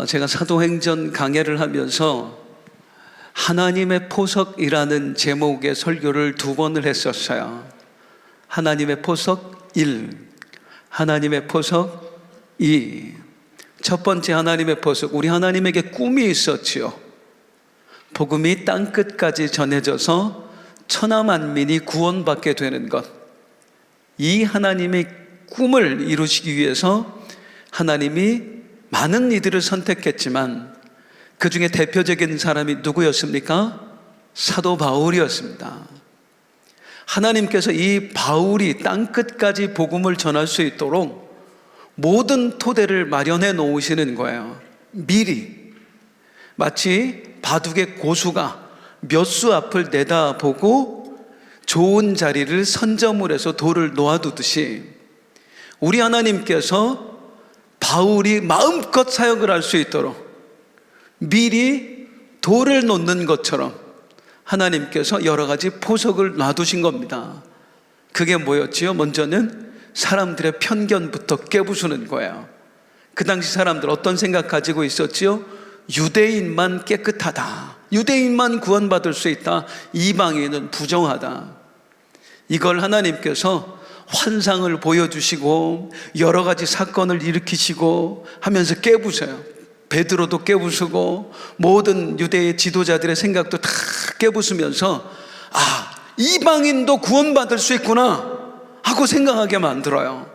제가 사도행전 강해를 하면서 하나님의 포석이라는 제목의 설교를 2번을 했었어요. 하나님의 포석 1, 하나님의 포석 2. 첫 번째 하나님의 포석, 우리 하나님에게 꿈이 있었지요. 복음이 땅끝까지 전해져서 천하만민이 구원받게 되는 것. 이 하나님의 꿈을 이루시기 위해서 하나님이 많은 이들을 선택했지만 그 중에 대표적인 사람이 누구였습니까? 사도 바울이었습니다. 하나님께서 이 바울이 땅끝까지 복음을 전할 수 있도록 모든 토대를 마련해 놓으시는 거예요. 미리. 마치 바둑의 고수가 몇 수 앞을 내다보고 좋은 자리를 선점을 해서 돌을 놓아두듯이 우리 하나님께서 바울이 마음껏 사역을 할 수 있도록 미리 돌을 놓는 것처럼 하나님께서 여러 가지 포석을 놔두신 겁니다. 그게 뭐였지요? 먼저는 사람들의 편견부터 깨부수는 거예요. 그 당시 사람들 어떤 생각 가지고 있었지요? 유대인만 깨끗하다, 유대인만 구원받을 수 있다, 이방인은 부정하다. 이걸 하나님께서 환상을 보여주시고 여러 가지 사건을 일으키시고 하면서 깨부셔요. 베드로도 깨부수고 모든 유대의 지도자들의 생각도 다 깨부수면서 이방인도 구원받을 수 있구나 하고 생각하게 만들어요.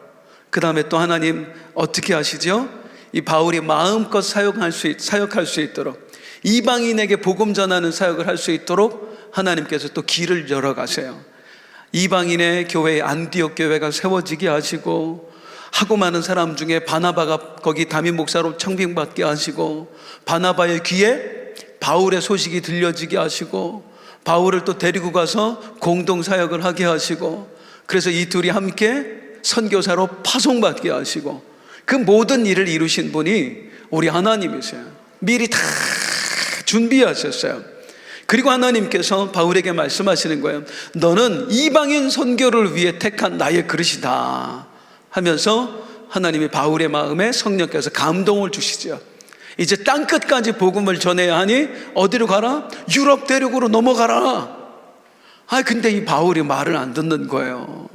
그 다음에 또 하나님 어떻게 하시죠? 이 바울이 마음껏 사역할 수 있도록, 이방인에게 복음 전하는 사역을 할 수 있도록 하나님께서 또 길을 열어가세요. 이방인의 교회, 안디옥 교회가 세워지게 하시고, 하고 많은 사람 중에 바나바가 거기 담임 목사로 청빙받게 하시고, 바나바의 귀에 바울의 소식이 들려지게 하시고, 바울을 또 데리고 가서 공동 사역을 하게 하시고, 그래서 이 둘이 함께 선교사로 파송받게 하시고, 그 모든 일을 이루신 분이 우리 하나님이세요. 미리 다 준비하셨어요. 그리고 하나님께서 바울에게 말씀하시는 거예요. 너는 이방인 선교를 위해 택한 나의 그릇이다 하면서 하나님이 바울의 마음에 성령께서 감동을 주시죠. 이제 땅끝까지 복음을 전해야 하니 어디로 가라? 유럽 대륙으로 넘어가라. 근데 이 바울이 말을 안 듣는 거예요.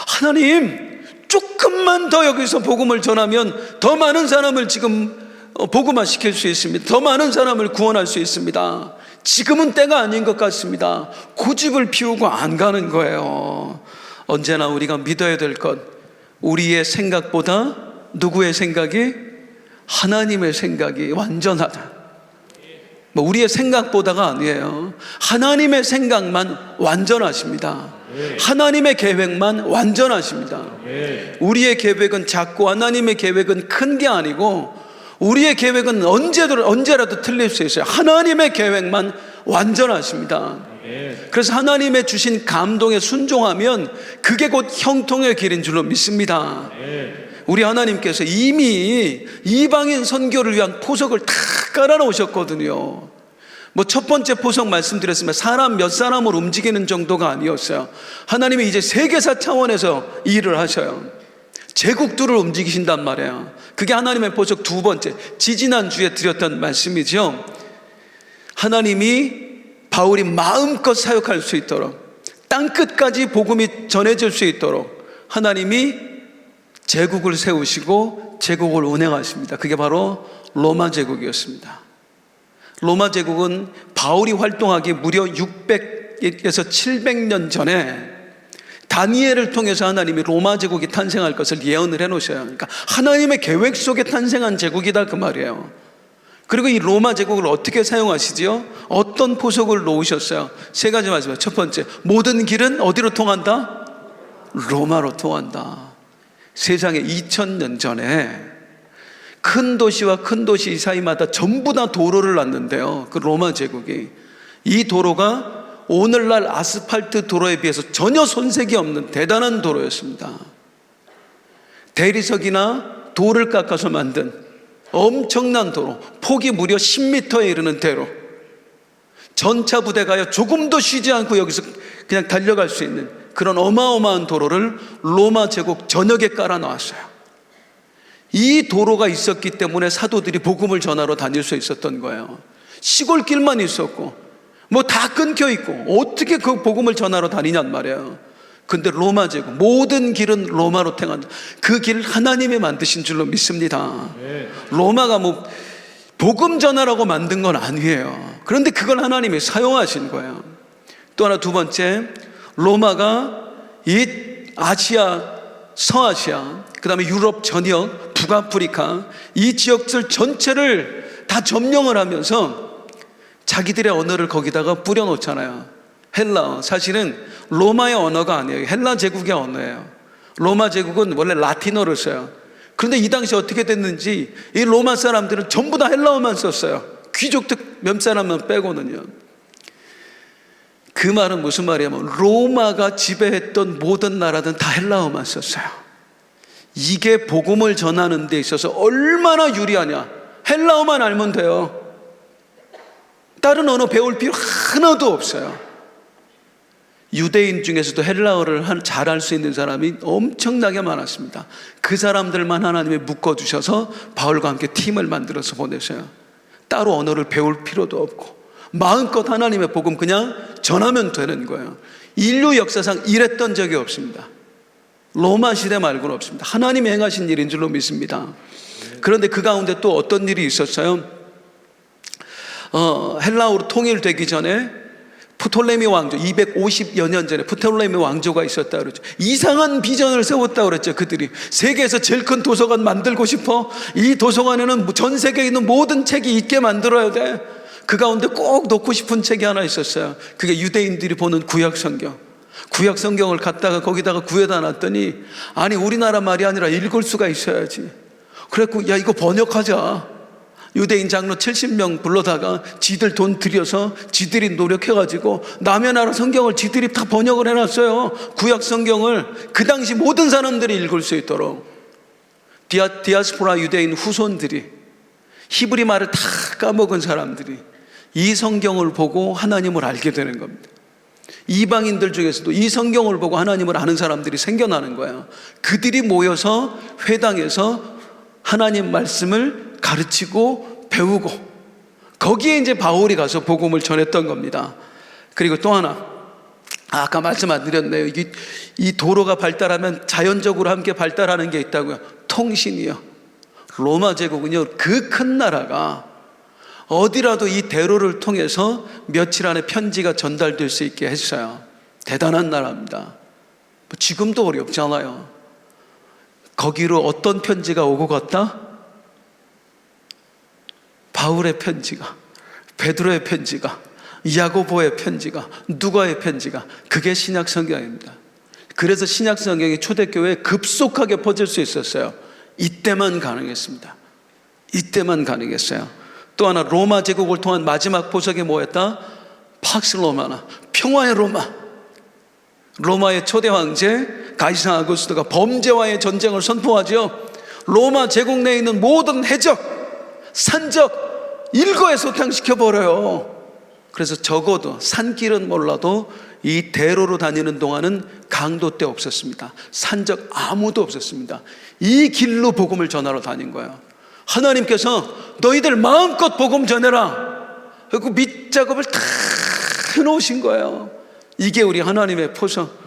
하나님, 조금만 더 여기서 복음을 전하면 더 많은 사람을 지금 복음화 시킬 수 있습니다. 더 많은 사람을 구원할 수 있습니다. 지금은 때가 아닌 것 같습니다. 고집을 피우고 안 가는 거예요. 언제나 우리가 믿어야 될 것, 우리의 생각보다 누구의 생각이? 하나님의 생각이 완전하다. 우리의 생각보다가 아니에요. 하나님의 생각만 완전하십니다. 하나님의 계획만 완전하십니다. 우리의 계획은 작고 하나님의 계획은 큰 게 아니고, 우리의 계획은 언제라도 틀릴 수 있어요. 하나님의 계획만 완전하십니다. 그래서 하나님의 주신 감동에 순종하면 그게 곧 형통의 길인 줄로 믿습니다. 우리 하나님께서 이미 이방인 선교를 위한 포석을 다 깔아놓으셨거든요. 첫 번째 포석 말씀드렸지만 사람 몇 사람을 움직이는 정도가 아니었어요. 하나님이 이제 세계사 차원에서 일을 하셔요. 제국들을 움직이신단 말이에요. 그게 하나님의 포석 두 번째, 지지난주에 드렸던 말씀이죠. 하나님이 바울이 마음껏 사역할 수 있도록, 땅끝까지 복음이 전해질 수 있도록 하나님이 제국을 세우시고 제국을 운행하십니다. 그게 바로 로마 제국이었습니다. 로마 제국은 바울이 활동하기 무려 600에서 700년 전에 다니엘을 통해서 하나님이 로마 제국이 탄생할 것을 예언을 해놓으셔요. 그러니까 하나님의 계획 속에 탄생한 제국이다 그 말이에요. 그리고 이 로마 제국을 어떻게 사용하시지요? 어떤 포석을 놓으셨어요? 3가지 말씀이에요. 첫 번째, 모든 길은 어디로 통한다? 로마로 통한다. 세상에 2000년 전에 큰 도시와 큰 도시 사이마다 전부 다 도로를 놨는데요, 그 로마 제국이. 이 도로가 오늘날 아스팔트 도로에 비해서 전혀 손색이 없는 대단한 도로였습니다. 대리석이나 돌을 깎아서 만든 엄청난 도로, 폭이 무려 10m에 이르는 대로, 전차 부대가 조금도 쉬지 않고 여기서 그냥 달려갈 수 있는 그런 어마어마한 도로를 로마 제국 전역에 깔아 놓았어요. 이 도로가 있었기 때문에 사도들이 복음을 전하러 다닐 수 있었던 거예요. 시골길만 있었고 뭐 다 끊겨 있고 어떻게 그 복음을 전하러 다니냔 말이에요. 근데 로마 제국 모든 길은 로마로 통한 그 길 하나님이 만드신 줄로 믿습니다. 로마가 뭐 복음 전하라고 만든 건 아니에요. 그런데 그걸 하나님이 사용하신 거예요. 또 하나, 두 번째, 로마가 이 아시아, 서아시아, 그 다음에 유럽 전역, 북아프리카 이 지역들 전체를 다 점령을 하면서 자기들의 언어를 거기다가 뿌려놓잖아요. 헬라어, 사실은 로마의 언어가 아니에요. 헬라 제국의 언어예요. 로마 제국은 원래 라틴어를 써요. 그런데 이 당시 어떻게 됐는지 이 로마 사람들은 전부 다 헬라어만 썼어요. 귀족들 몇 사람만 빼고는요. 그 말은 무슨 말이냐면 로마가 지배했던 모든 나라들은 다 헬라어만 썼어요. 이게 복음을 전하는 데 있어서 얼마나 유리하냐. 헬라어만 알면 돼요. 다른 언어 배울 필요 하나도 없어요. 유대인 중에서도 헬라어를 잘할 수 있는 사람이 엄청나게 많았습니다. 그 사람들만 하나님이 묶어주셔서 바울과 함께 팀을 만들어서 보내셔요. 따로 언어를 배울 필요도 없고 마음껏 하나님의 복음 그냥 전하면 되는 거예요. 인류 역사상 이랬던 적이 없습니다. 로마 시대 말고는 없습니다. 하나님이 행하신 일인 줄로 믿습니다. 그런데 그 가운데 또 어떤 일이 있었어요? 헬라어로 통일되기 전에 프톨레미 왕조, 250여 년 전에 프톨레미 왕조가 있었다 그러죠. 이상한 비전을 세웠다 그랬죠. 그들이 세계에서 제일 큰 도서관 만들고 싶어. 이 도서관에는 전 세계에 있는 모든 책이 있게 만들어야 돼. 그 가운데 꼭 놓고 싶은 책이 하나 있었어요. 그게 유대인들이 보는 구약 성경. 구약 성경을 갖다가 거기다가 구해다 놨더니 아니 우리나라 말이 아니라 읽을 수가 있어야지. 그래갖고 야 이거 번역하자. 유대인 장로 70명 불러다가 지들 돈 들여서 지들이 노력해가지고 남의 나라 성경을 지들이 다 번역을 해놨어요. 구약 성경을 그 당시 모든 사람들이 읽을 수 있도록. 디아스포라 유대인 후손들이 히브리 말을 다 까먹은 사람들이 이 성경을 보고 하나님을 알게 되는 겁니다. 이방인들 중에서도 이 성경을 보고 하나님을 아는 사람들이 생겨나는 거예요. 그들이 모여서 회당에서 하나님 말씀을 가르치고 배우고 거기에 이제 바울이 가서 복음을 전했던 겁니다. 그리고 또 하나, 아까 말씀 안 드렸네요. 이 도로가 발달하면 자연적으로 함께 발달하는 게 있다고요. 통신이요. 로마 제국은요, 그 큰 나라가 어디라도 이 대로를 통해서 며칠 안에 편지가 전달될 수 있게 했어요. 대단한 나라입니다. 지금도 어렵잖아요. 거기로 어떤 편지가 오고 갔다? 바울의 편지가, 베드로의 편지가, 야고보의 편지가, 누가의 편지가, 그게 신약 성경입니다. 그래서 신약 성경이 초대교회에 급속하게 퍼질 수 있었어요. 이때만 가능했습니다. 이때만 가능했어요. 또 하나, 로마 제국을 통한 마지막 보석이 뭐였다? 팍스 로마나, 평화의 로마. 로마의 초대 황제 가이사 아구스토가 범죄와의 전쟁을 선포하죠. 로마 제국 내에 있는 모든 해적, 산적 일거에 소탕시켜버려요. 그래서 적어도 산길은 몰라도 이 대로로 다니는 동안은 강도 때 없었습니다. 산적 아무도 없었습니다. 이 길로 복음을 전하러 다닌 거예요. 하나님께서 너희들 마음껏 복음 전해라. 그리고 밑작업을 다 해놓으신 거예요. 이게 우리 하나님의 포석.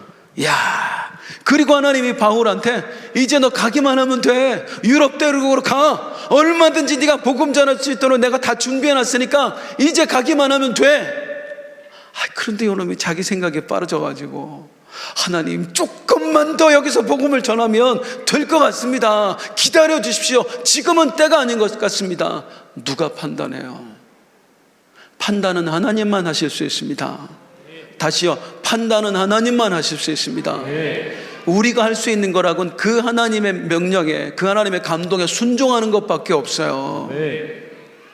야, 그리고 하나님이 바울한테 이제 너 가기만 하면 돼. 유럽 대륙으로 가. 얼마든지 네가 복음 전할 수 있도록 내가 다 준비해놨으니까 이제 가기만 하면 돼. 그런데 이놈이 자기 생각에 빠져가지고 하나님 조금만 더 여기서 복음을 전하면 될 것 같습니다. 기다려 주십시오. 지금은 때가 아닌 것 같습니다. 누가 판단해요? 판단은 하나님만 하실 수 있습니다. 다시요, 판단은 하나님만 하실 수 있습니다. 우리가 할 수 있는 거라고는 그 하나님의 명령에, 그 하나님의 감동에 순종하는 것밖에 없어요.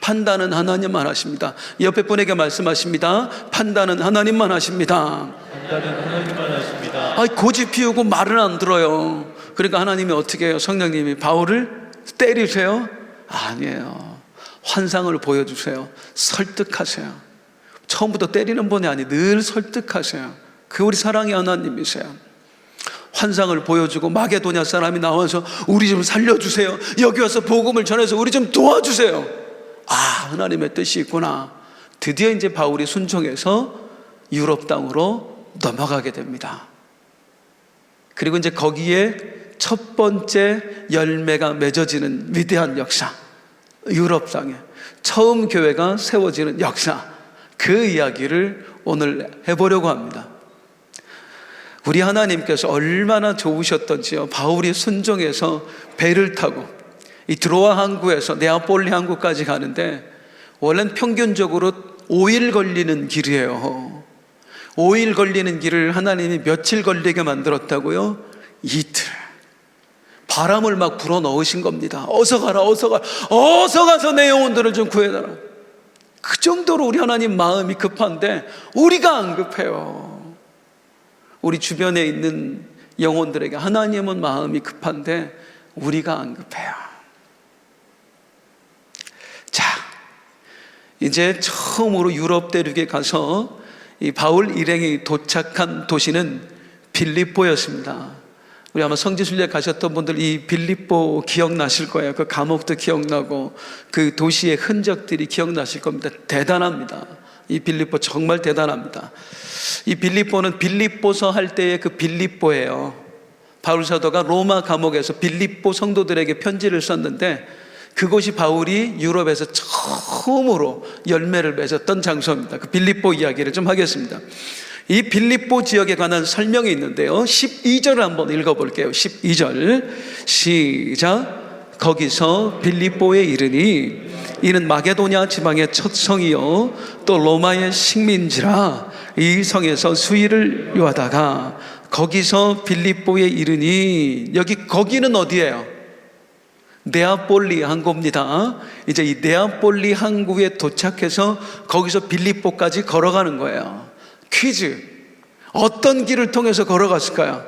판단은 하나님만 하십니다. 옆에 분에게 말씀하십니다. 판단은 하나님만 하십니다. 판단은 하나님만 하십니다. 고집 피우고 말을 안 들어요. 그러니까 하나님이 어떻게 해요? 성령님이 바울을 때리세요? 아니에요. 환상을 보여주세요. 설득하세요. 처음부터 때리는 분이 아니 늘 설득하세요. 그 우리 사랑의 하나님이세요. 환상을 보여주고 마게도냐 사람이 나와서 우리 좀 살려주세요, 여기 와서 복음을 전해서 우리 좀 도와주세요. 아, 하나님의 뜻이 있구나. 드디어 이제 바울이 순종해서 유럽 땅으로 넘어가게 됩니다. 그리고 이제 거기에 첫 번째 열매가 맺어지는 위대한 역사, 유럽 땅에 처음 교회가 세워지는 역사, 그 이야기를 오늘 해보려고 합니다. 우리 하나님께서 얼마나 좋으셨던지요. 바울이 순종해서 배를 타고 이 드로아 항구에서 네아폴리 항구까지 가는데 원래는 평균적으로 5일 걸리는 길이에요. 5일 걸리는 길을 하나님이 며칠 걸리게 만들었다고요? 이틀. 바람을 막 불어 넣으신 겁니다. 어서 가라, 어서 가, 어서 가서 내 영혼들을 좀 구해달라. 그 정도로 우리 하나님 마음이 급한데 우리가 안 급해요. 우리 주변에 있는 영혼들에게 하나님은 마음이 급한데 우리가 안 급해요. 자, 이제 처음으로 유럽 대륙에 가서 이 바울 일행이 도착한 도시는 빌립보였습니다. 우리 아마 성지순례 가셨던 분들 이 빌립보 기억나실 거예요. 그 감옥도 기억나고 그 도시의 흔적들이 기억나실 겁니다. 대단합니다. 이 빌립보 정말 대단합니다. 이 빌립보는 빌립보서 할 때의 그 빌립보예요. 바울 사도가 로마 감옥에서 빌립보 성도들에게 편지를 썼는데 그곳이 바울이 유럽에서 처음으로 열매를 맺었던 장소입니다. 그 빌립보 이야기를 좀 하겠습니다. 이 빌립보 지역에 관한 설명이 있는데요, 12절을 한번 읽어볼게요. 12절 시작. 거기서 빌립보에 이르니 이는 마게도냐 지방의 첫 성이요 또 로마의 식민지라 이 성에서 수일을 요하다가 거기서 빌립보에 이르니, 여기 거기는 어디예요? 네아폴리 항구입니다. 이제 이 네아폴리 항구에 도착해서 거기서 빌립보까지 걸어가는 거예요. 퀴즈, 어떤 길을 통해서 걸어갔을까요?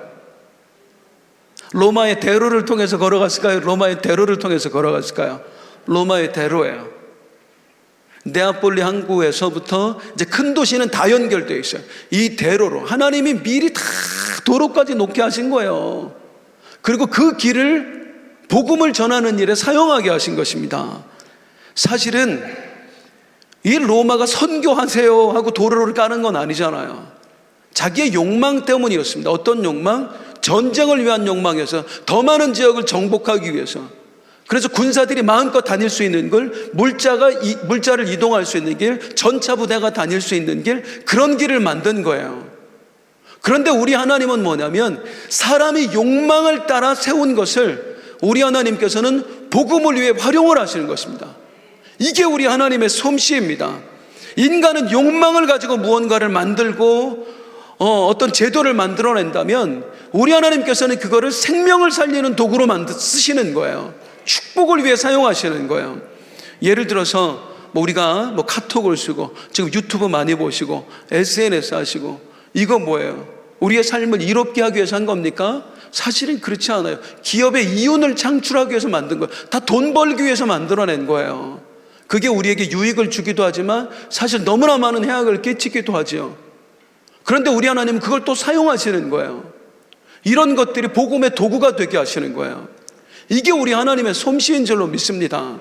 로마의 대로를 통해서 걸어갔을까요? 로마의 대로를 통해서 걸어갔을까요? 로마의 대로예요. 네아폴리 항구에서부터 이제 큰 도시는 다 연결되어 있어요. 이 대로로 하나님이 미리 다 도로까지 놓게 하신 거예요. 그리고 그 길을 복음을 전하는 일에 사용하게 하신 것입니다. 사실은 이 로마가 선교하세요 하고 도로를 까는 건 아니잖아요. 자기의 욕망 때문이었습니다. 어떤 욕망? 전쟁을 위한 욕망에서 더 많은 지역을 정복하기 위해서. 그래서 군사들이 마음껏 다닐 수 있는 걸, 물자를 이동할 수 있는 길, 전차 부대가 다닐 수 있는 길, 그런 길을 만든 거예요. 그런데 우리 하나님은 뭐냐면 사람이 욕망을 따라 세운 것을 우리 하나님께서는 복음을 위해 활용을 하시는 것입니다. 이게 우리 하나님의 솜씨입니다. 인간은 욕망을 가지고 무언가를 만들고 어떤 제도를 만들어낸다면 우리 하나님께서는 그거를 생명을 살리는 도구로 쓰시는 거예요. 축복을 위해 사용하시는 거예요. 예를 들어서 우리가 카톡을 쓰고 지금 유튜브 많이 보시고 SNS 하시고, 이거 뭐예요? 우리의 삶을 이롭게 하기 위해서 한 겁니까? 사실은 그렇지 않아요. 기업의 이윤을 창출하기 위해서 만든 거예요. 다 돈 벌기 위해서 만들어낸 거예요. 그게 우리에게 유익을 주기도 하지만 사실 너무나 많은 해악을 끼치기도 하죠. 그런데 우리 하나님은 그걸 또 사용하시는 거예요. 이런 것들이 복음의 도구가 되게 하시는 거예요. 이게 우리 하나님의 솜씨인 줄로 믿습니다.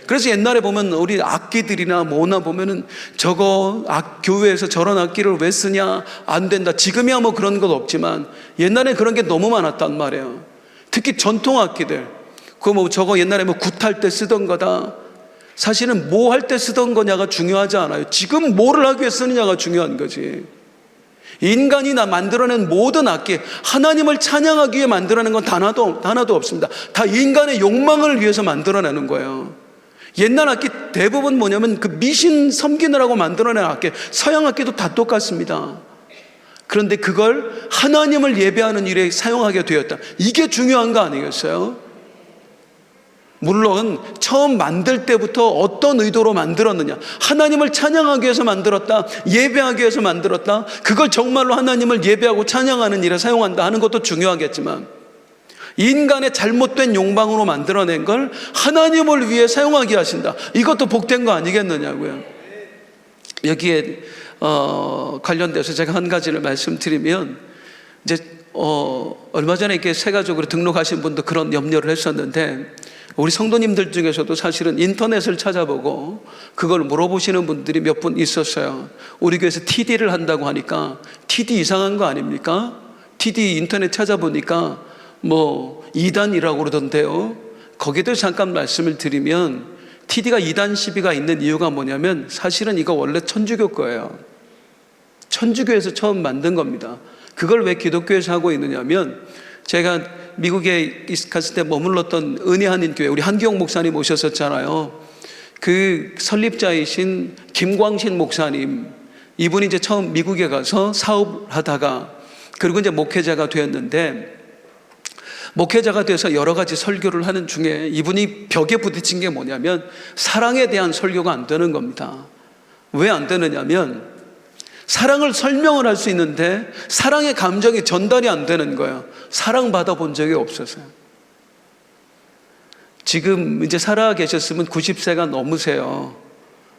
그래서 옛날에 보면 우리 악기들이나 뭐나 보면은 저거 교회에서 저런 악기를 왜 쓰냐, 안 된다. 지금이야 뭐 그런 것 없지만 옛날에 그런 게 너무 많았단 말이에요. 특히 전통 악기들, 저거 옛날에 굿할 때 쓰던 거다. 사실은 뭐 할 때 쓰던 거냐가 중요하지 않아요. 지금 뭐를 하기 위해 쓰느냐가 중요한 거지. 인간이 만들어낸 모든 악기, 하나님을 찬양하기 위해 만들어낸 건 하나도 없습니다. 다 인간의 욕망을 위해서 만들어내는 거예요. 옛날 악기 대부분 뭐냐면 그 미신 섬기느라고 만들어낸 악기, 서양 악기도 다 똑같습니다. 그런데 그걸 하나님을 예배하는 일에 사용하게 되었다. 이게 중요한 거 아니겠어요? 물론 처음 만들 때부터 어떤 의도로 만들었느냐, 하나님을 찬양하기 위해서 만들었다, 예배하기 위해서 만들었다, 그걸 정말로 하나님을 예배하고 찬양하는 일에 사용한다 하는 것도 중요하겠지만, 인간의 잘못된 욕망으로 만들어낸 걸 하나님을 위해 사용하게 하신다, 이것도 복된 거 아니겠느냐고요. 여기에 관련돼서 제가 한 가지를 말씀드리면, 이제 얼마 전에 이렇게 세가족으로 등록하신 분도 그런 염려를 했었는데, 우리 성도님들 중에서도 사실은 인터넷을 찾아보고 그걸 물어보시는 분들이 몇 분 있었어요. 우리 교회에서 TD를 한다고 하니까 TD 이상한 거 아닙니까? TD 인터넷 찾아보니까 뭐 2단이라고 그러던데요. 거기에 대해서 잠깐 말씀을 드리면, TD가 2단 시비가 있는 이유가 뭐냐면, 사실은 이거 원래 천주교 거예요. 천주교에서 처음 만든 겁니다. 그걸 왜 기독교에서 하고 있느냐면, 제가 미국에 갔을 때 머물렀던 은혜 한인교회, 우리 한기용 목사님 오셨었잖아요. 그 설립자이신 김광신 목사님, 이분이 이제 처음 미국에 가서 사업을 하다가, 그리고 이제 목회자가 되었는데, 목회자가 돼서 여러 가지 설교를 하는 중에 이분이 벽에 부딪힌 게 뭐냐면, 사랑에 대한 설교가 안 되는 겁니다. 왜 안 되느냐면, 사랑을 설명을 할 수 있는데 사랑의 감정이 전달이 안 되는 거예요. 사랑받아 본 적이 없어서요. 지금 이제 살아 계셨으면 90세가 넘으세요.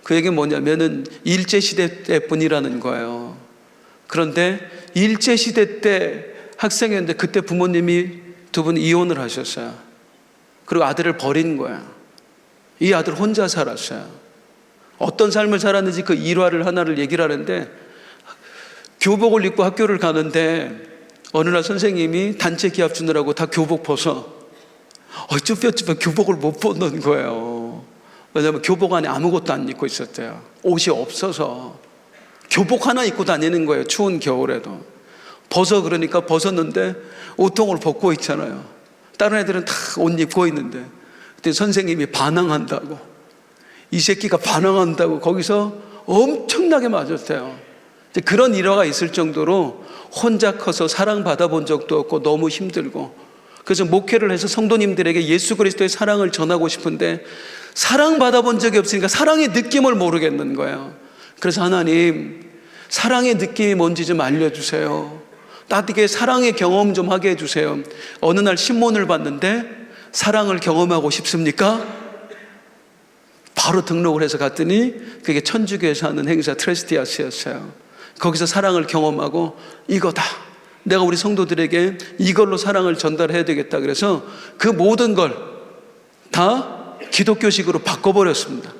그 얘기는 뭐냐면은 일제시대 때뿐이라는 거예요. 그런데 일제시대 때 학생이었는데, 그때 부모님이 두 분 이혼을 하셨어요. 그리고 아들을 버린 거예요. 이 아들 혼자 살았어요. 어떤 삶을 살았는지 그 일화를 하나를 얘기를 하는데, 교복을 입고 학교를 가는데 어느 날 선생님이 단체 기합 주느라고 다 교복 벗어. 쭈뼛쭈뼛 교복을 못 벗는 거예요. 왜냐하면 교복 안에 아무것도 안 입고 있었대요. 옷이 없어서 교복 하나 입고 다니는 거예요. 추운 겨울에도. 벗어 그러니까 벗었는데 옷통을 벗고 있잖아요. 다른 애들은 다 옷 입고 있는데, 그때 선생님이 반항한다고, 이 새끼가 반항한다고 거기서 엄청나게 맞았대요. 그런 일화가 있을 정도로 혼자 커서 사랑받아 본 적도 없고 너무 힘들고, 그래서 목회를 해서 성도님들에게 예수 그리스도의 사랑을 전하고 싶은데 사랑받아 본 적이 없으니까 사랑의 느낌을 모르겠는 거예요. 그래서 하나님, 사랑의 느낌이 뭔지 좀 알려주세요. 따뜻하게 사랑의 경험 좀 하게 해주세요. 어느 날 신문을 봤는데, 사랑을 경험하고 싶습니까? 바로 등록을 해서 갔더니 그게 천주교에서 하는 행사 트레스티아스였어요. 거기서 사랑을 경험하고, 이거다, 내가 우리 성도들에게 이걸로 사랑을 전달해야 되겠다. 그래서 그 모든 걸 다 기독교식으로 바꿔버렸습니다.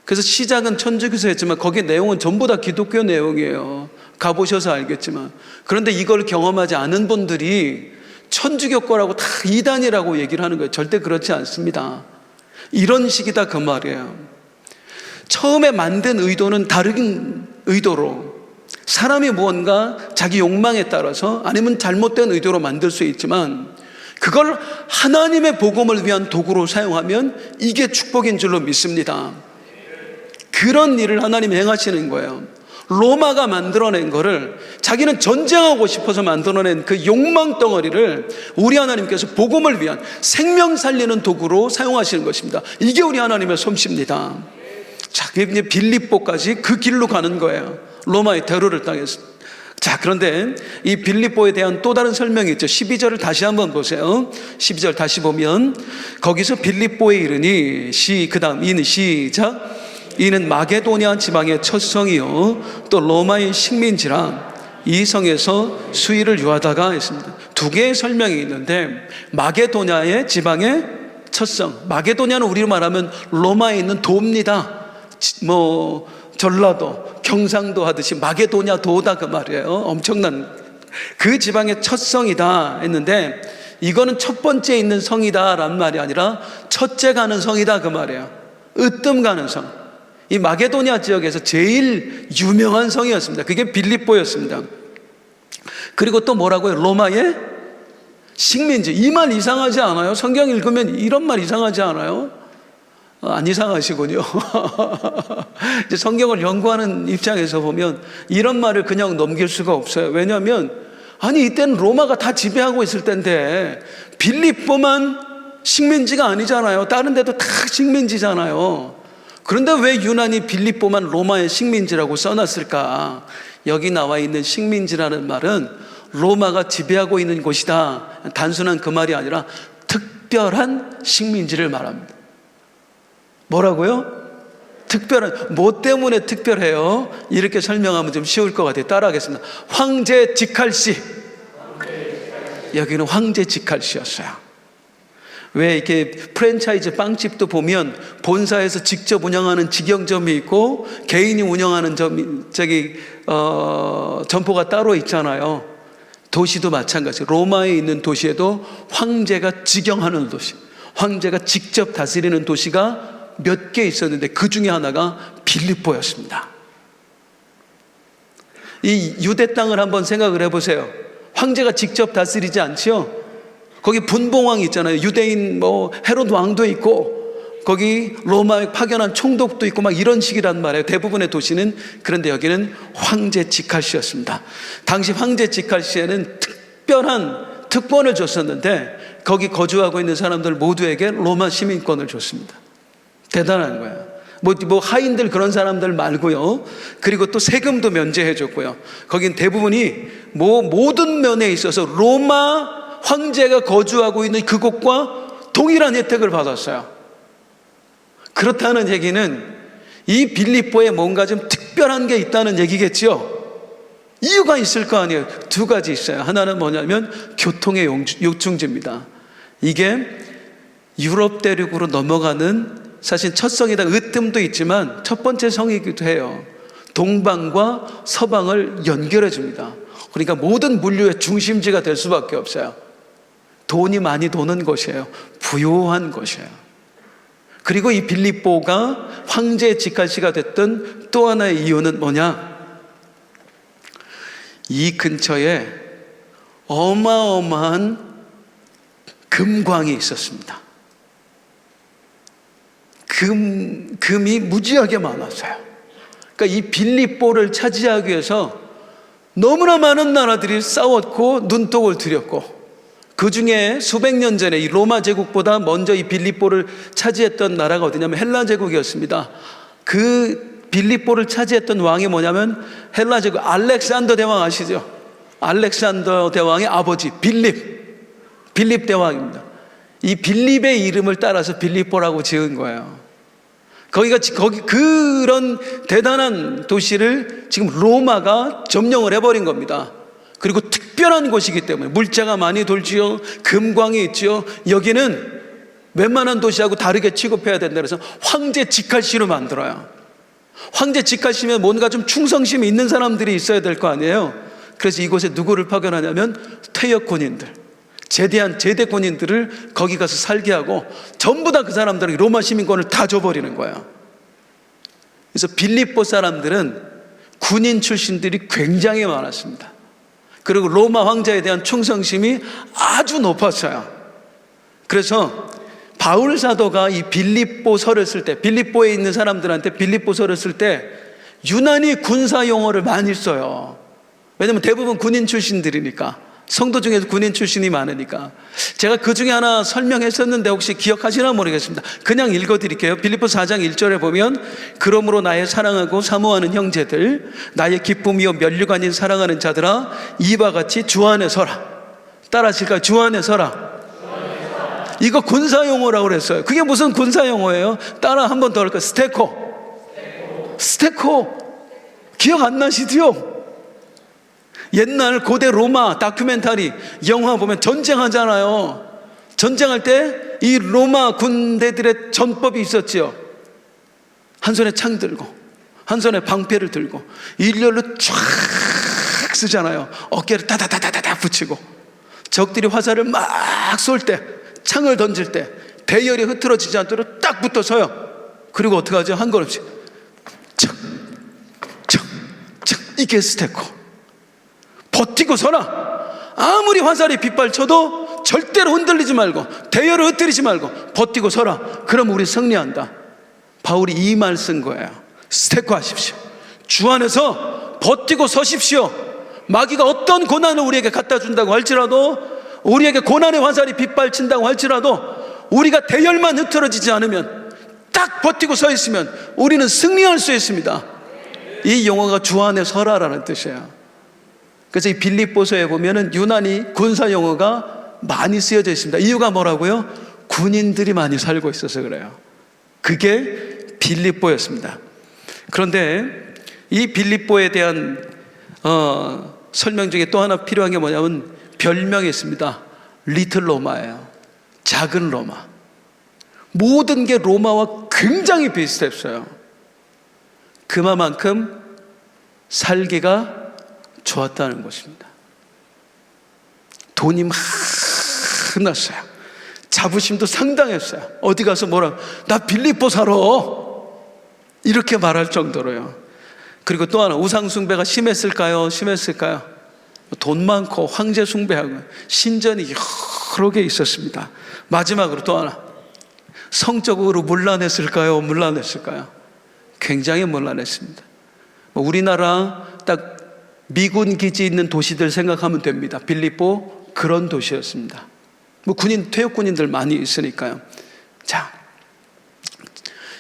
그래서 시작은 천주교에서 했지만 거기 내용은 전부 다 기독교 내용이에요. 가보셔서 알겠지만. 그런데 이걸 경험하지 않은 분들이 천주교 거라고 다 이단이라고 얘기를 하는 거예요. 절대 그렇지 않습니다. 이런 식이다 그 말이에요. 처음에 만든 의도는 다른 의도로, 사람이 무언가 자기 욕망에 따라서 아니면 잘못된 의도로 만들 수 있지만, 그걸 하나님의 복음을 위한 도구로 사용하면 이게 축복인 줄로 믿습니다. 그런 일을 하나님이 행하시는 거예요. 로마가 만들어낸 거를, 자기는 전쟁하고 싶어서 만들어낸 그 욕망 덩어리를 우리 하나님께서 복음을 위한 생명 살리는 도구로 사용하시는 것입니다. 이게 우리 하나님의 솜씨입니다. 자, 이제 빌립보까지 그 길로 가는 거예요. 로마의 테러를 당해서. 자, 그런데 이 빌립보에 대한 또 다른 설명이 있죠. 12절을 다시 한번 보세요. 12절 다시 보면, 거기서 빌립보에 이르니, 그 다음 이는 시작. 이는 마게도냐 지방의 첫 성이요 또 로마의 식민지라 이 성에서 수의를 유하다가 했습니다. 두 개의 설명이 있는데, 마게도냐의 지방의 첫 성, 마게도냐는 우리로 말하면 로마에 있는 도입니다. 뭐 전라도, 경상도 하듯이 마게도냐 도다 그 말이에요. 엄청난 그 지방의 첫 성이다 했는데, 이거는 첫 번째 있는 성이다 라는 말이 아니라 첫째 가는 성이다 그 말이에요. 으뜸 가는 성. 이 마게도냐 지역에서 제일 유명한 성이었습니다. 그게 빌립보였습니다. 그리고 또 뭐라고요? 로마의 식민지. 이 말 이상하지 않아요? 성경 읽으면 이런 말 이상하지 않아요? 안 이상하시군요. 이제 성경을 연구하는 입장에서 보면 이런 말을 그냥 넘길 수가 없어요. 왜냐하면 아니 이때는 로마가 다 지배하고 있을 때인데 빌립보만 식민지가 아니잖아요. 다른 데도 다 식민지잖아요. 그런데 왜 유난히 빌립보만 로마의 식민지라고 써놨을까? 여기 나와 있는 식민지라는 말은 로마가 지배하고 있는 곳이다, 단순한 그 말이 아니라 특별한 식민지를 말합니다. 뭐라고요? 특별한, 뭐 때문에 특별해요? 이렇게 설명하면 좀 쉬울 것 같아요. 따라하겠습니다. 황제 직할시. 여기는 황제 직할시였어요. 왜 이렇게 프랜차이즈 빵집도 보면 본사에서 직접 운영하는 직영점이 있고 개인이 운영하는 점포가 따로 있잖아요. 도시도 마찬가지. 로마에 있는 도시에도 황제가 직영하는 도시, 황제가 직접 다스리는 도시가 몇 개 있었는데 그 중에 하나가 빌립보였습니다. 이 유대 땅을 한번 생각을 해보세요. 황제가 직접 다스리지 않지요? 거기 분봉왕이 있잖아요. 유대인 헤롯 왕도 있고 거기 로마에 파견한 총독도 있고 막 이런 식이란 말이에요. 대부분의 도시는. 그런데 여기는 황제 직할시였습니다. 당시 황제 직할시에는 특별한 특권을 줬었는데 거기 거주하고 있는 사람들 모두에게 로마 시민권을 줬습니다. 대단한 거예요. 하인들 그런 사람들 말고요. 그리고 또 세금도 면제해 줬고요. 거긴 대부분이 모든 면에 있어서 로마 황제가 거주하고 있는 그곳과 동일한 혜택을 받았어요. 그렇다는 얘기는 이 빌립보에 뭔가 좀 특별한 게 있다는 얘기겠죠. 이유가 있을 거 아니에요. 두 가지 있어요. 하나는 뭐냐면 교통의 요충지입니다. 이게 유럽 대륙으로 넘어가는, 사실 첫 성이다 으뜸도 있지만 첫 번째 성이기도 해요. 동방과 서방을 연결해 줍니다. 그러니까 모든 물류의 중심지가 될 수밖에 없어요. 돈이 많이 도는 곳이에요. 부유한 곳이에요. 그리고 이 빌립보가 황제의 직할시가 됐던 또 하나의 이유는 뭐냐? 이 근처에 어마어마한 금광이 있었습니다. 금이 무지하게 많았어요. 그러니까 이 빌립보를 차지하기 위해서 너무나 많은 나라들이 싸웠고 눈독을 들였고, 그 중에 수백 년 전에 이 로마 제국보다 먼저 이 빌립보를 차지했던 나라가 어디냐면 헬라 제국이었습니다. 그 빌립보를 차지했던 왕이 뭐냐면 헬라 제국 알렉산더 대왕 아시죠? 알렉산더 대왕의 아버지 빌립 대왕입니다. 이 빌립의 이름을 따라서 빌립보라고 지은 거예요. 거기 그런 대단한 도시를 지금 로마가 점령을 해버린 겁니다. 그리고 특별한 곳이기 때문에 물자가 많이 돌지요, 금광이 있지요. 여기는 웬만한 도시하고 다르게 취급해야 된다 그래서 황제 직할시로 만들어요. 황제 직할시면 뭔가 좀 충성심이 있는 사람들이 있어야 될 거 아니에요. 그래서 이곳에 누구를 파견하냐면 퇴역 군인들, 제대 군인들을 거기 가서 살게 하고 전부 다 그 사람들에게 로마 시민권을 다 줘버리는 거예요. 그래서 빌립보 사람들은 군인 출신들이 굉장히 많았습니다. 그리고 로마 황제에 대한 충성심이 아주 높았어요. 그래서 바울 사도가 이 빌립보서를 쓸 때, 빌립보에 있는 사람들한테 빌립보서를 쓸 때 유난히 군사 용어를 많이 써요. 왜냐면 대부분 군인 출신들이니까, 성도 중에서 군인 출신이 많으니까. 제가 그 중에 하나 설명했었는데 혹시 기억하시나 모르겠습니다. 그냥 읽어드릴게요. 빌립보서 4장 1절에 보면 그러므로 나의 사랑하고 사모하는 형제들, 나의 기쁨이요 면류관인 사랑하는 자들아, 이와 같이 주 안에 서라. 따라하실까요? 주 안에 서라. 이거 군사 용어라고 그랬어요. 그게 무슨 군사 용어예요? 따라 한 번 더 할까요? 스테코. 기억 안 나시죠? 옛날 고대 로마 다큐멘터리 영화 보면 전쟁하잖아요. 전쟁할 때 이 로마 군대들의 전법이 있었지요. 한 손에 창 들고 한 손에 방패를 들고 일렬로 쫙 쓰잖아요. 어깨를 다다다다다 붙이고 적들이 화살을 막 쏠 때, 창을 던질 때 대열이 흐트러지지 않도록 딱 붙어 서요. 그리고 어떻게 하죠? 한 걸 없이 척 이게 스테코. 버티고 서라. 아무리 화살이 빗발쳐도 절대로 흔들리지 말고 대열을 흩뜨리지 말고 버티고 서라. 그럼 우리 승리한다. 바울이 이 말 쓴 거예요. 스테코 하십시오. 주 안에서 버티고 서십시오. 마귀가 어떤 고난을 우리에게 갖다 준다고 할지라도, 우리에게 고난의 화살이 빗발친다고 할지라도 우리가 대열만 흐트러지지 않으면, 딱 버티고 서 있으면 우리는 승리할 수 있습니다. 이 용어가 주 안에 서라라는 뜻이에요. 그래서 이 빌립보서에 보면은 유난히 군사 용어가 많이 쓰여져 있습니다. 이유가 뭐라고요? 군인들이 많이 살고 있어서 그래요. 그게 빌립보였습니다. 그런데 이 빌립보에 대한 설명 중에 또 하나 필요한 게 뭐냐면 별명이 있습니다. 리틀 로마예요. 작은 로마. 모든 게 로마와 굉장히 비슷했어요. 그만큼 살기가 좋았다는 것입니다. 돈이 많았어요. 자부심도 상당했어요. 어디 가서 뭐라, 나 빌립보 살아, 이렇게 말할 정도로요. 그리고 또 하나, 우상숭배가 심했을까요? 심했을까요? 돈 많고 황제 숭배하고 신전이 여러 개 있었습니다. 마지막으로 또 하나, 성적으로 문란했을까요? 문란했을까요? 굉장히 문란했습니다. 우리나라 딱 미군 기지 있는 도시들 생각하면 됩니다. 빌립보 그런 도시였습니다. 군인, 퇴역 군인들 많이 있으니까요. 자,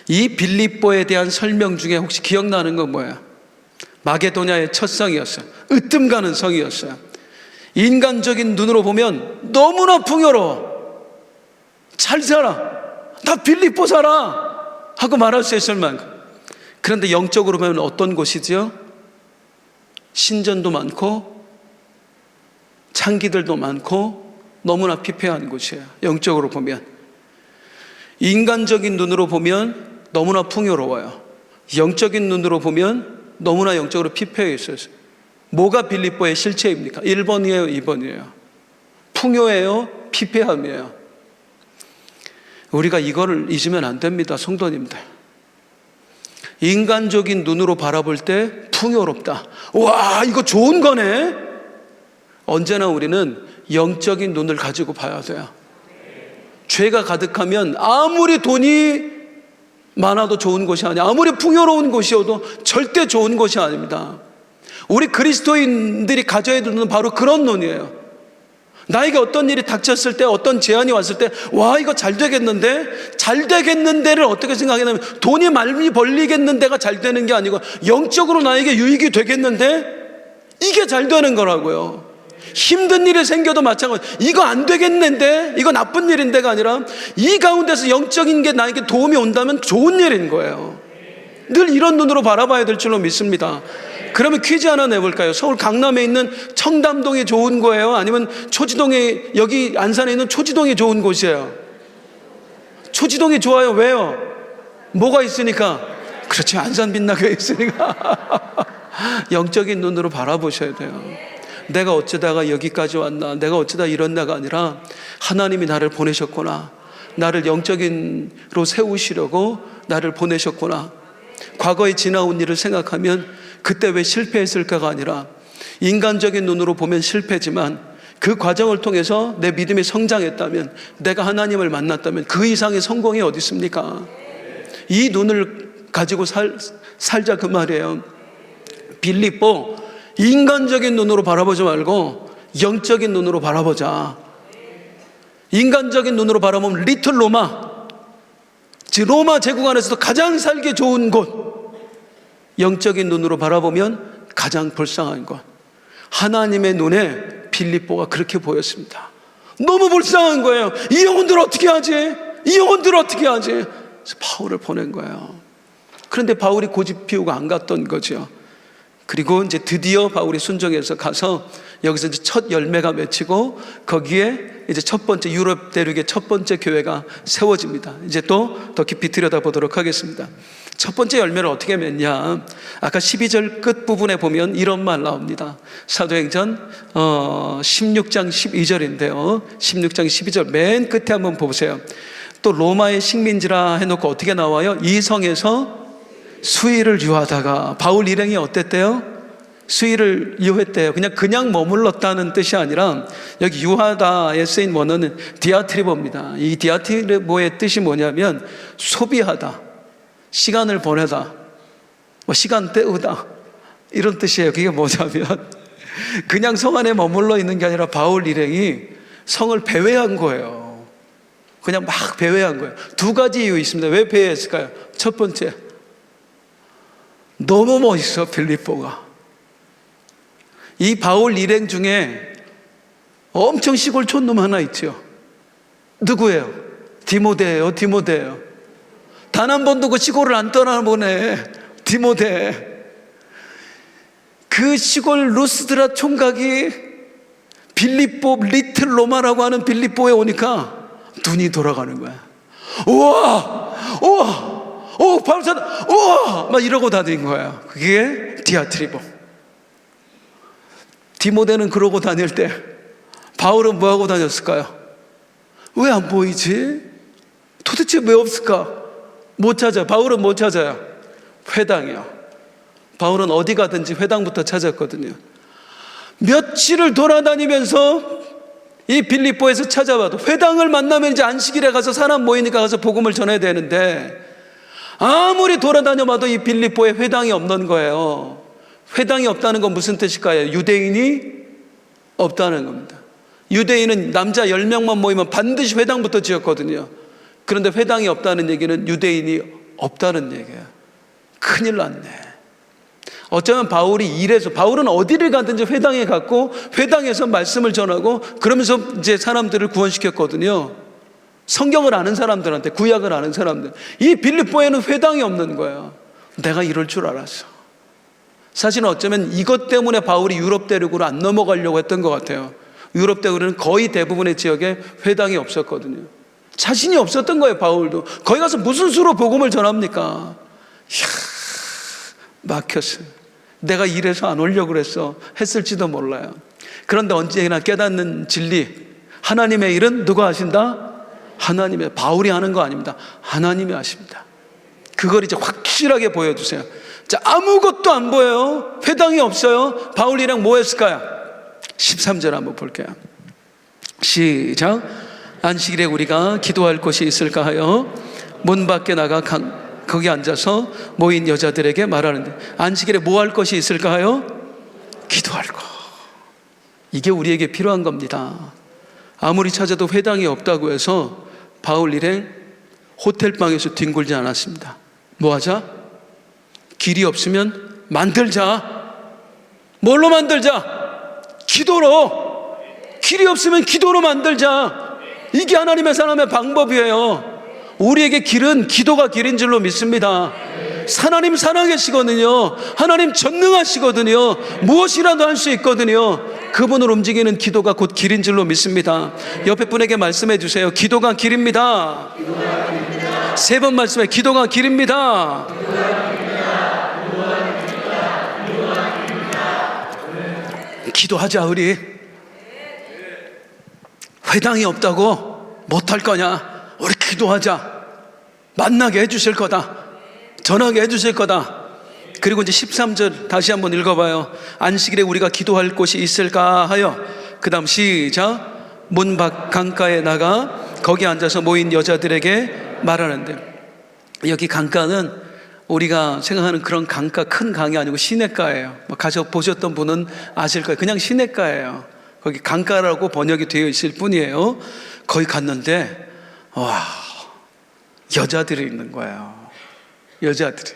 이 빌립보에 대한 설명 중에 혹시 기억나는 건 뭐예요? 마게도냐의 첫 성이었어요. 으뜸 가는 성이었어요. 인간적인 눈으로 보면 너무나 풍요로워. 잘 살아. 나 빌립보 살아. 하고 말할 수 있을 만큼. 그런데 영적으로 보면 어떤 곳이죠? 신전도 많고 창기들도 많고 너무나 피폐한 곳이에요. 영적으로 보면. 인간적인 눈으로 보면 너무나 풍요로워요. 영적인 눈으로 보면 너무나 영적으로 피폐해 있어요. 뭐가 빌립보의 실체입니까? 1번이에요, 2번이에요? 풍요해요, 피폐함이에요? 우리가 이거를 잊으면 안 됩니다, 성도님들. 인간적인 눈으로 바라볼 때 풍요롭다. 와, 이거 좋은 거네. 언제나 우리는 영적인 눈을 가지고 봐야 돼요. 죄가 가득하면 아무리 돈이 많아도 좋은 것이 아니야. 아무리 풍요로운 곳이어도 절대 좋은 것이 아닙니다. 우리 그리스도인들이 가져야 되는 바로 그런 눈이에요. 나에게 어떤 일이 닥쳤을 때, 어떤 제안이 왔을 때, 와, 이거 잘 되겠는데? 잘 되겠는데를 어떻게 생각하냐면, 돈이 많이 벌리겠는데가 잘 되는 게 아니고, 영적으로 나에게 유익이 되겠는데? 이게 잘 되는 거라고요. 힘든 일이 생겨도 마찬가지. 이거 안 되겠는데? 이거 나쁜 일인데가 아니라, 이 가운데서 영적인 게 나에게 도움이 온다면 좋은 일인 거예요. 늘 이런 눈으로 바라봐야 될 줄로 믿습니다. 그러면 퀴즈 하나 내볼까요? 서울 강남에 있는 청담동이 좋은 거예요? 아니면 초지동에, 여기 안산에 있는 초지동이 좋은 곳이에요? 초지동이 좋아요. 왜요? 뭐가 있으니까? 그렇지, 안산 빛나게 있으니까. 영적인 눈으로 바라보셔야 돼요. 내가 어쩌다가 여기까지 왔나, 내가 어쩌다 이랬나가 아니라 하나님이 나를 보내셨구나, 나를 영적인로 세우시려고 나를 보내셨구나. 과거에 지나온 일을 생각하면 그때 왜 실패했을까가 아니라, 인간적인 눈으로 보면 실패지만 그 과정을 통해서 내 믿음이 성장했다면, 내가 하나님을 만났다면 그 이상의 성공이 어디 있습니까? 이 눈을 가지고 살자, 그 말이에요. 빌립보, 인간적인 눈으로 바라보지 말고 영적인 눈으로 바라보자. 인간적인 눈으로 바라보면 리틀 로마, 즉 로마 제국 안에서도 가장 살기 좋은 곳. 영적인 눈으로 바라보면 가장 불쌍한 것. 하나님의 눈에 빌립보가 그렇게 보였습니다. 너무 불쌍한 거예요. 이 영혼들 어떻게 하지? 이 영혼들 어떻게 하지? 그래서 바울을 보낸 거예요. 그런데 바울이 고집 피우고 안 갔던 거죠. 그리고 이제 드디어 바울이 순종해서 가서 여기서 이제 첫 열매가 맺히고, 거기에 이제 첫 번째 유럽 대륙의 첫 번째 교회가 세워집니다. 이제 또 더 깊이 들여다보도록 하겠습니다. 첫 번째 열매를 어떻게 맺냐? 아까 12절 끝부분에 보면 이런 말 나옵니다. 사도행전 16장 12절인데요. 16장 12절 맨 끝에 한번 보세요. 또 로마의 식민지라 해놓고 어떻게 나와요? 이 성에서 수일을 유하다가, 바울 일행이 어땠대요? 수일을 유했대요. 그냥 머물렀다는 뜻이 아니라, 여기 유하다에 쓰인 원어는 디아트리보입니다. 이 디아트리보의 뜻이 뭐냐면 소비하다, 시간을 보내다, 시간 때우다, 이런 뜻이에요. 그게 뭐냐면 그냥 성 안에 머물러 있는 게 아니라 바울 일행이 성을 배회한 거예요. 그냥 막 배회한 거예요. 두 가지 이유 있습니다. 왜 배회했을까요? 첫 번째, 너무 멋있어, 빌립보가. 이 바울 일행 중에 엄청 시골 촌놈 하나 있죠. 누구예요? 디모데예요. 디모데예요. 단 한 번도 그 시골을 안 떠나보네, 디모데. 그 시골 루스드라 총각이 빌립보 리틀 로마라고 하는 빌립보에 오니까 눈이 돌아가는 거야. 우와, 우와, 오, 바울사도 우와, 막 이러고 다니는 거야. 그게 디아트리보. 디모데는 그러고 다닐 때 바울은 뭐 하고 다녔을까요? 왜 안 보이지? 도대체 왜 없을까? 못 찾아. 바울은 못 찾아요. 회당이요. 바울은 어디 가든지 회당부터 찾았거든요. 며칠을 돌아다니면서 이 빌립보에서 찾아봐도 회당을 만나면 이제 안식일에 가서 사람 모이니까 가서 복음을 전해야 되는데 아무리 돌아다녀봐도 이 빌립보에 회당이 없는 거예요. 회당이 없다는 건 무슨 뜻일까요? 유대인이 없다는 겁니다. 유대인은 남자 10명만 모이면 반드시 회당부터 지었거든요. 그런데 회당이 없다는 얘기는 유대인이 없다는 얘기예요. 큰일 났네. 어쩌면 바울은 어디를 가든지 회당에 갔고 회당에서 말씀을 전하고 그러면서 이제 사람들을 구원시켰거든요. 성경을 아는 사람들한테, 구약을 아는 사람들. 이 빌립보에는 회당이 없는 거예요. 내가 이럴 줄 알았어. 사실은 어쩌면 이것 때문에 바울이 유럽 대륙으로 안 넘어가려고 했던 것 같아요. 유럽 대륙은 거의 대부분의 지역에 회당이 없었거든요. 자신이 없었던 거예요. 바울도 거기 가서 무슨 수로 복음을 전합니까? 이야, 막혔어요. 내가 이래서 안 오려고 그랬어 했을지도 몰라요. 그런데 언제나 깨닫는 진리, 하나님의 일은 누가 하신다? 하나님의, 바울이 하는 거 아닙니다. 하나님이 하십니다. 그걸 이제 확실하게 보여주세요. 자, 아무것도 안 보여요. 회당이 없어요. 바울 일행 뭐 했을까요? 13절 한번 볼게요. 시작. 안식일에 우리가 기도할 곳이 있을까 하여 문 밖에 나가 거기 앉아서 모인 여자들에게 말하는데, 안식일에 뭐 할 것이 있을까 하여? 기도할 것. 이게 우리에게 필요한 겁니다. 아무리 찾아도 회당이 없다고 해서 바울 일행 호텔방에서 뒹굴지 않았습니다. 뭐 하자? 길이 없으면 만들자. 뭘로 만들자? 기도로. 길이 없으면 기도로 만들자. 이게 하나님의 사람의 방법이에요. 우리에게 길은 기도가 길인 줄로 믿습니다. 하나님 살아계시거든요. 하나님 전능하시거든요. 무엇이라도 할 수 있거든요. 그분을 움직이는 기도가 곧 길인 줄로 믿습니다. 옆에 분에게 말씀해 주세요. 기도가 길입니다. 세 번 말씀해. 기도가 길입니다. 기도하자. 우리 회당이 없다고 못할 거냐? 우리 기도하자. 만나게 해주실 거다. 전하게 해주실 거다. 그리고 이제 13절 다시 한번 읽어봐요. 안식일에 우리가 기도할 곳이 있을까 하여, 그 다음 시작. 문 밖 강가에 나가 거기 앉아서 모인 여자들에게 말하는데, 여기 강가는 우리가 생각하는 그런 강가, 큰 강이 아니고 시냇가예요. 가서 보셨던 분은 아실 거예요. 그냥 시냇가예요. 거기 강가라고 번역이 되어 있을 뿐이에요. 거기 갔는데 와, 여자들이 있는 거예요. 여자들이.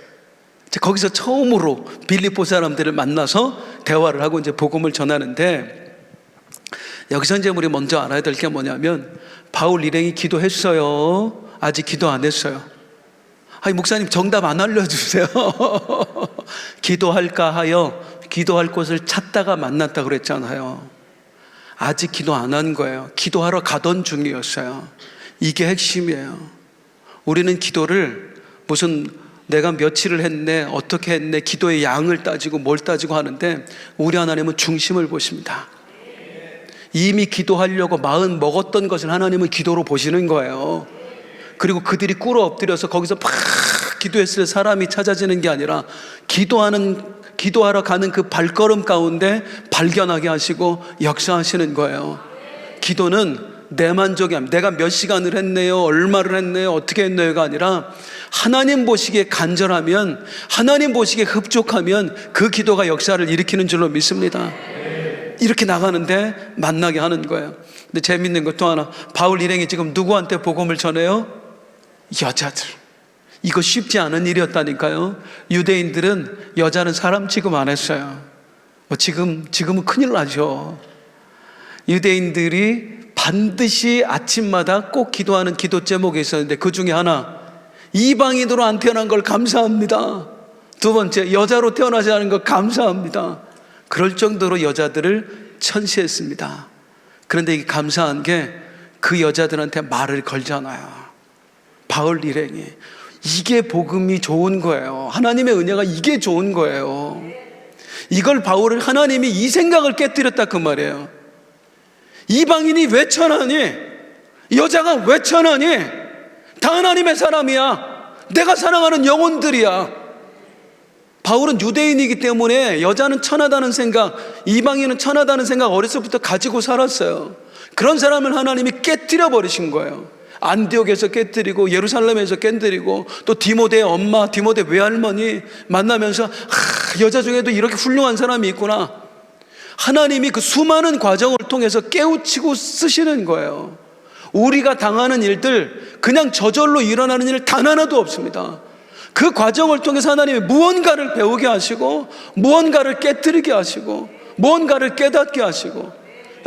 거기서 처음으로 빌립보 사람들을 만나서 대화를 하고 이제 복음을 전하는데, 여기서 이제 우리 먼저 알아야 될 게 뭐냐면, 바울 일행이 기도했어요? 아직 기도 안 했어요? 아니, 목사님 정답 안 알려주세요. 기도할까 하여 기도할 곳을 찾다가 만났다 그랬잖아요. 아직 기도 안 한 거예요. 기도하러 가던 중이었어요. 이게 핵심이에요. 우리는 기도를 무슨 내가 며칠을 했네, 어떻게 했네, 기도의 양을 따지고 뭘 따지고 하는데, 우리 하나님은 중심을 보십니다. 이미 기도하려고 마음 먹었던 것을 하나님은 기도로 보시는 거예요. 그리고 그들이 꿇어 엎드려서 거기서 막 기도했을 사람이 찾아지는 게 아니라, 기도하러 가는 그 발걸음 가운데 발견하게 하시고 역사하시는 거예요. 기도는 내 만족이 아닙니다. 내가 몇 시간을 했네요, 얼마를 했네요, 어떻게 했네요가 아니라, 하나님 보시기에 간절하면, 하나님 보시기에 흡족하면 그 기도가 역사를 일으키는 줄로 믿습니다. 이렇게 나가는데 만나게 하는 거예요. 근데 재밌는 것도 하나, 바울 일행이 지금 누구한테 복음을 전해요? 여자들. 이거 쉽지 않은 일이었다니까요. 유대인들은 여자는 사람 취급 안 했어요. 지금은 큰일 나죠. 유대인들이 반드시 아침마다 꼭 기도하는 기도 제목이 있었는데, 그 중에 하나, 이방인으로 안 태어난 걸 감사합니다. 두 번째, 여자로 태어나지 않은 걸 감사합니다. 그럴 정도로 여자들을 천시했습니다. 그런데 이게 감사한 게 그 여자들한테 말을 걸잖아요. 바울 일행이. 이게 복음이 좋은 거예요. 하나님의 은혜가 이게 좋은 거예요. 이걸 바울을 하나님이 이 생각을 깨뜨렸다 그 말이에요. 이방인이 왜 천하니? 여자가 왜 천하니? 다 하나님의 사람이야. 내가 사랑하는 영혼들이야. 바울은 유대인이기 때문에 여자는 천하다는 생각, 이방인은 천하다는 생각 어렸을 때부터 가지고 살았어요. 그런 사람을 하나님이 깨뜨려 버리신 거예요. 안디옥에서 깨뜨리고 예루살렘에서 깨뜨리고 또 디모데의 엄마, 디모데 외할머니 만나면서 여자 중에도 이렇게 훌륭한 사람이 있구나. 하나님이 그 수많은 과정을 통해서 깨우치고 쓰시는 거예요. 우리가 당하는 일들, 그냥 저절로 일어나는 일 단 하나도 없습니다. 그 과정을 통해서 하나님이 무언가를 배우게 하시고, 무언가를 깨뜨리게 하시고, 무언가를 깨닫게 하시고,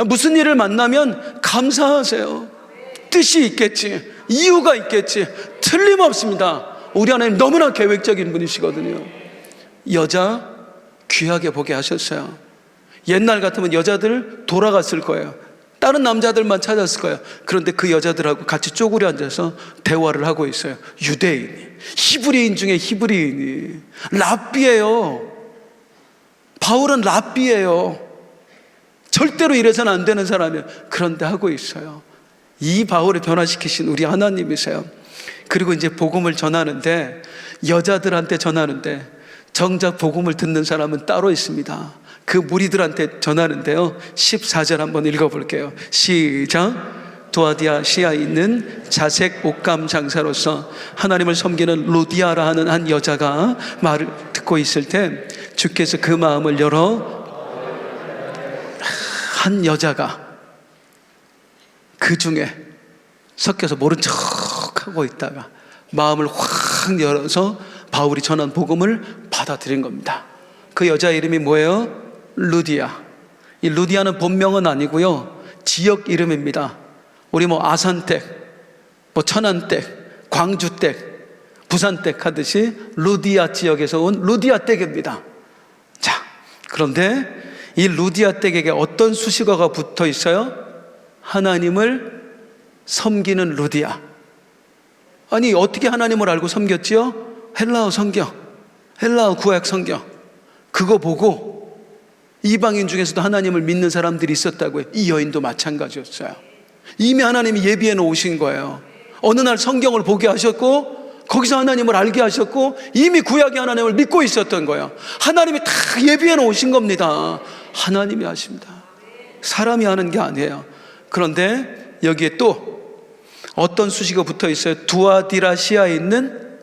무슨 일을 만나면 감사하세요. 뜻이 있겠지, 이유가 있겠지. 틀림없습니다. 우리 하나님 너무나 계획적인 분이시거든요. 여자 귀하게 보게 하셨어요. 옛날 같으면 여자들 돌아갔을 거예요. 다른 남자들만 찾았을 거예요. 그런데 그 여자들하고 같이 쪼그려 앉아서 대화를 하고 있어요. 유대인이, 히브리인 중에 히브리인이. 랍비예요. 바울은 랍비예요. 절대로 이래서는 안 되는 사람이에요. 그런데 하고 있어요. 이 바울을 변화시키신 우리 하나님이세요. 그리고 이제 복음을 전하는데, 여자들한테 전하는데 정작 복음을 듣는 사람은 따로 있습니다. 그 무리들한테 전하는데요, 14절 한번 읽어볼게요. 시작. 도아디아시아에 있는 자색 옷감 장사로서 하나님을 섬기는 루디아라 하는 한 여자가 말을 듣고 있을 때 주께서 그 마음을 열어, 한 여자가 그 중에 섞여서 모른 척하고 있다가 마음을 확 열어서 바울이 전한 복음을 받아들인 겁니다. 그 여자 이름이 뭐예요? 루디아. 이 루디아는 본명은 아니고요, 지역 이름입니다. 우리 뭐 아산댁, 뭐 천안댁, 광주댁, 부산댁 하듯이 루디아 지역에서 온 루디아 댁입니다. 자, 그런데 이 루디아 댁에게 어떤 수식어가 붙어 있어요? 하나님을 섬기는 루디아. 아니, 어떻게 하나님을 알고 섬겼지요? 헬라어 성경, 헬라어 구약 성경, 그거 보고 이방인 중에서도 하나님을 믿는 사람들이 있었다고요. 이 여인도 마찬가지였어요. 이미 하나님이 예비해 놓으신 거예요. 어느 날 성경을 보게 하셨고, 거기서 하나님을 알게 하셨고, 이미 구약의 하나님을 믿고 있었던 거예요. 하나님이 다 예비해 놓으신 겁니다. 하나님이 하십니다. 사람이 하는 게 아니에요. 그런데 여기에 또 어떤 수식어 붙어 있어요? 두아디라시아에 있는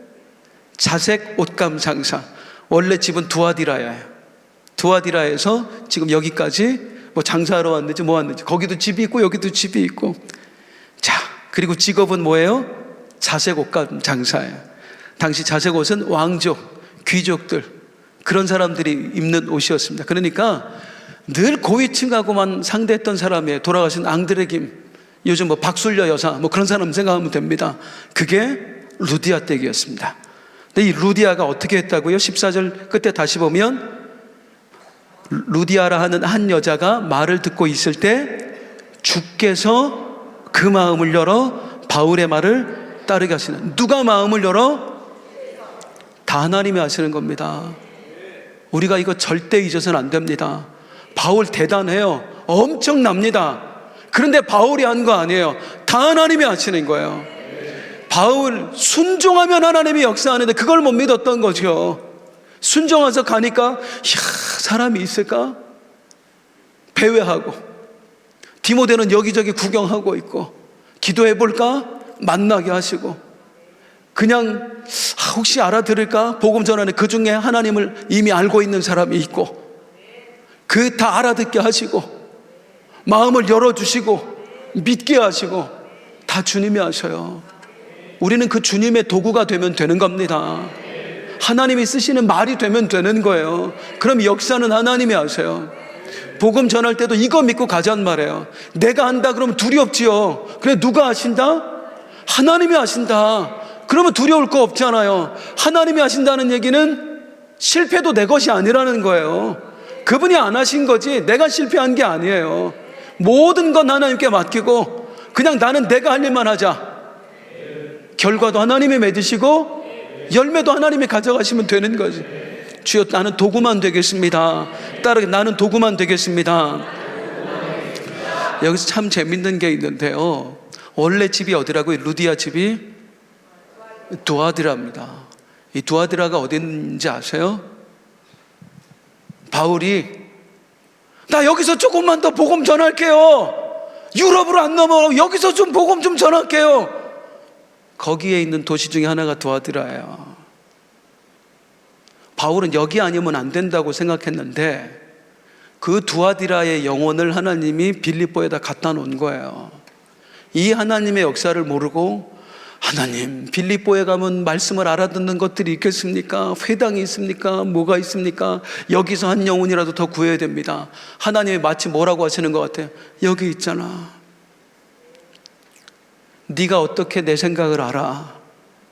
자색 옷감 장사. 원래 집은 두아디라예요. 두아디라에서 지금 여기까지 뭐 장사하러 왔는지 뭐 왔는지, 거기도 집이 있고 여기도 집이 있고. 자, 그리고 직업은 뭐예요? 자색 옷감 장사예요. 당시 자색 옷은 왕족, 귀족들, 그런 사람들이 입는 옷이었습니다. 그러니까 늘 고위층하고만 상대했던 사람이에요. 돌아가신 앙드레김, 요즘 뭐 박술려 여사, 뭐 그런 사람 생각하면 됩니다. 그게 루디아 댁이었습니다. 근데 이 루디아가 어떻게 했다고요? 14절 끝에 다시 보면, 루디아라 하는 한 여자가 말을 듣고 있을 때 주께서 그 마음을 열어 바울의 말을 따르게 하시는. 누가 마음을 열어? 다 하나님이 하시는 겁니다. 우리가 이거 절대 잊어서는 안 됩니다. 바울 대단해요. 엄청납니다. 그런데 바울이 한 거 아니에요. 다 하나님이 하시는 거예요. 바울 순종하면 하나님이 역사하는데 그걸 못 믿었던 거죠. 순종해서 가니까 사람이 있을까? 배회하고, 디모데는 여기저기 구경하고 있고, 기도해볼까? 만나게 하시고, 그냥 혹시 알아들을까? 복음 전하는 그 중에 하나님을 이미 알고 있는 사람이 있고, 그 다 알아듣게 하시고, 마음을 열어주시고, 믿게 하시고, 다 주님이 하셔요. 우리는 그 주님의 도구가 되면 되는 겁니다. 하나님이 쓰시는 말이 되면 되는 거예요. 그럼 역사는 하나님이 하세요. 복음 전할 때도 이거 믿고 가자는 말이에요. 내가 한다 그러면 두렵지요. 그래, 누가 하신다? 하나님이 하신다. 그러면 두려울 거 없잖아요. 하나님이 하신다는 얘기는 실패도 내 것이 아니라는 거예요. 그분이 안 하신 거지 내가 실패한 게 아니에요. 모든 건 하나님께 맡기고 그냥 나는 내가 할 일만 하자. 결과도 하나님이 맺으시고 열매도 하나님이 가져가시면 되는 거지. 주여, 나는 도구만 되겠습니다. 따르게, 나는 도구만 되겠습니다. 여기서 참 재밌는 게 있는데요, 원래 집이 어디라고요? 루디아 집이 두아디라입니다. 이 두아디라가 어딘지 아세요? 바울이 나 여기서 조금만 더 복음 전할게요, 유럽으로 안 넘어, 여기서 좀 복음 좀 전할게요. 거기에 있는 도시 중에 하나가 두아디라예요. 바울은 여기 아니면 안 된다고 생각했는데 그 두아디라의 영혼을 하나님이 빌립보에다 갖다 놓은 거예요. 이 하나님의 역사를 모르고, 하나님, 빌립보에 가면 말씀을 알아듣는 것들이 있겠습니까? 회당이 있습니까? 뭐가 있습니까? 여기서 한 영혼이라도 더 구해야 됩니다. 하나님이 마치 뭐라고 하시는 것 같아요? 여기 있잖아. 네가 어떻게 내 생각을 알아?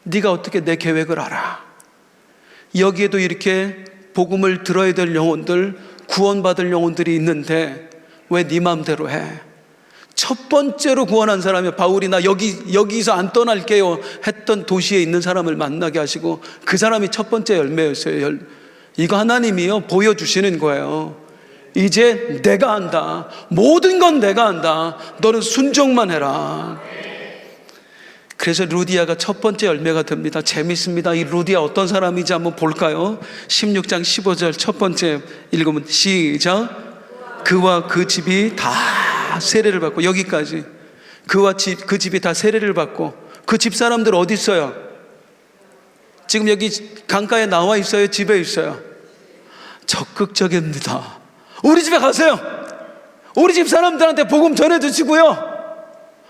네가 어떻게 내 계획을 알아? 여기에도 이렇게 복음을 들어야 될 영혼들, 구원받을 영혼들이 있는데 왜 네 마음대로 해? 첫 번째로 구원한 사람이 바울이 나 여기서 안 떠날게요 했던 도시에 있는 사람을 만나게 하시고, 그 사람이 첫 번째 열매였어요. 이거 하나님이요 보여주시는 거예요. 이제 내가 한다. 모든 건 내가 한다. 너는 순종만 해라. 그래서 루디아가 첫 번째 열매가 됩니다. 재밌습니다. 이 루디아 어떤 사람인지 한번 볼까요? 16장 15절 첫 번째 읽으면 시작. 그와 그 집이 다 세례를 받고, 여기까지 그 집이 다 세례를 받고. 그 집 사람들 어디 있어요? 지금 여기 강가에 나와 있어요? 집에 있어요? 적극적입니다. 우리 집에 가세요. 우리 집 사람들한테 복음 전해 주시고요,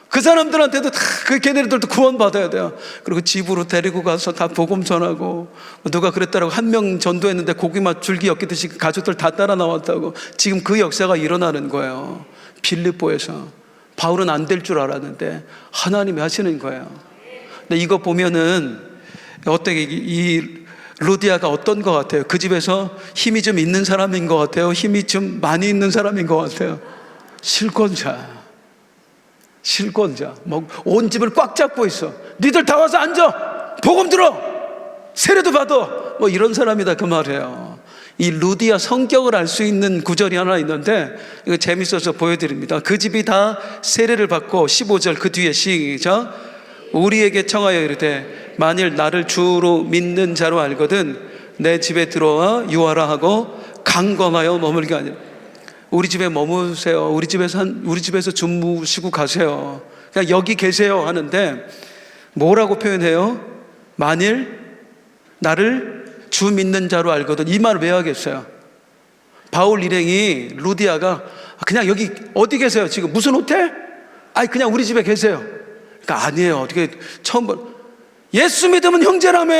그 사람들한테도 다 걔네들도 구원받아야 돼요. 그리고 집으로 데리고 가서 다 복음 전하고, 누가 그랬다라고 한 명 전도했는데 고기맛 줄기 엮이듯이 가족들 다 따라 나왔다고. 지금 그 역사가 일어나는 거예요. 빌립보에서. 바울은 안 될 줄 알았는데 하나님이 하시는 거예요. 근데 이거 보면은 어떻게 이 루디아가 어떤 것 같아요? 그 집에서 힘이 좀 있는 사람인 것 같아요? 힘이 좀 많이 있는 사람인 것 같아요? 실권자. 뭐 온 집을 꽉 잡고 있어. 니들 다 와서 앉아, 복음 들어, 세례도 받아, 뭐 이런 사람이다 그 말이에요. 이 루디아 성격을 알 수 있는 구절이 하나 있는데 이거 재밌어서 보여드립니다. 그 집이 다 세례를 받고, 15절 그 뒤에 시작. 우리에게 청하여 이르되 만일 나를 주로 믿는 자로 알거든 내 집에 들어와 유하라 하고 강권하여 머물게 하니라. 우리 집에 머무세요. 우리 집에서 주무시고 가세요. 그냥 여기 계세요 하는데 뭐라고 표현해요? 만일 나를 주 믿는 자로 알거든. 이 말을 왜 하겠어요? 바울 일행이 루디아가 그냥 여기 어디 계세요? 지금 무슨 호텔? 아니 그냥 우리 집에 계세요. 그러니까 아니에요. 어떻게 처음 예수 믿으면 형제라며.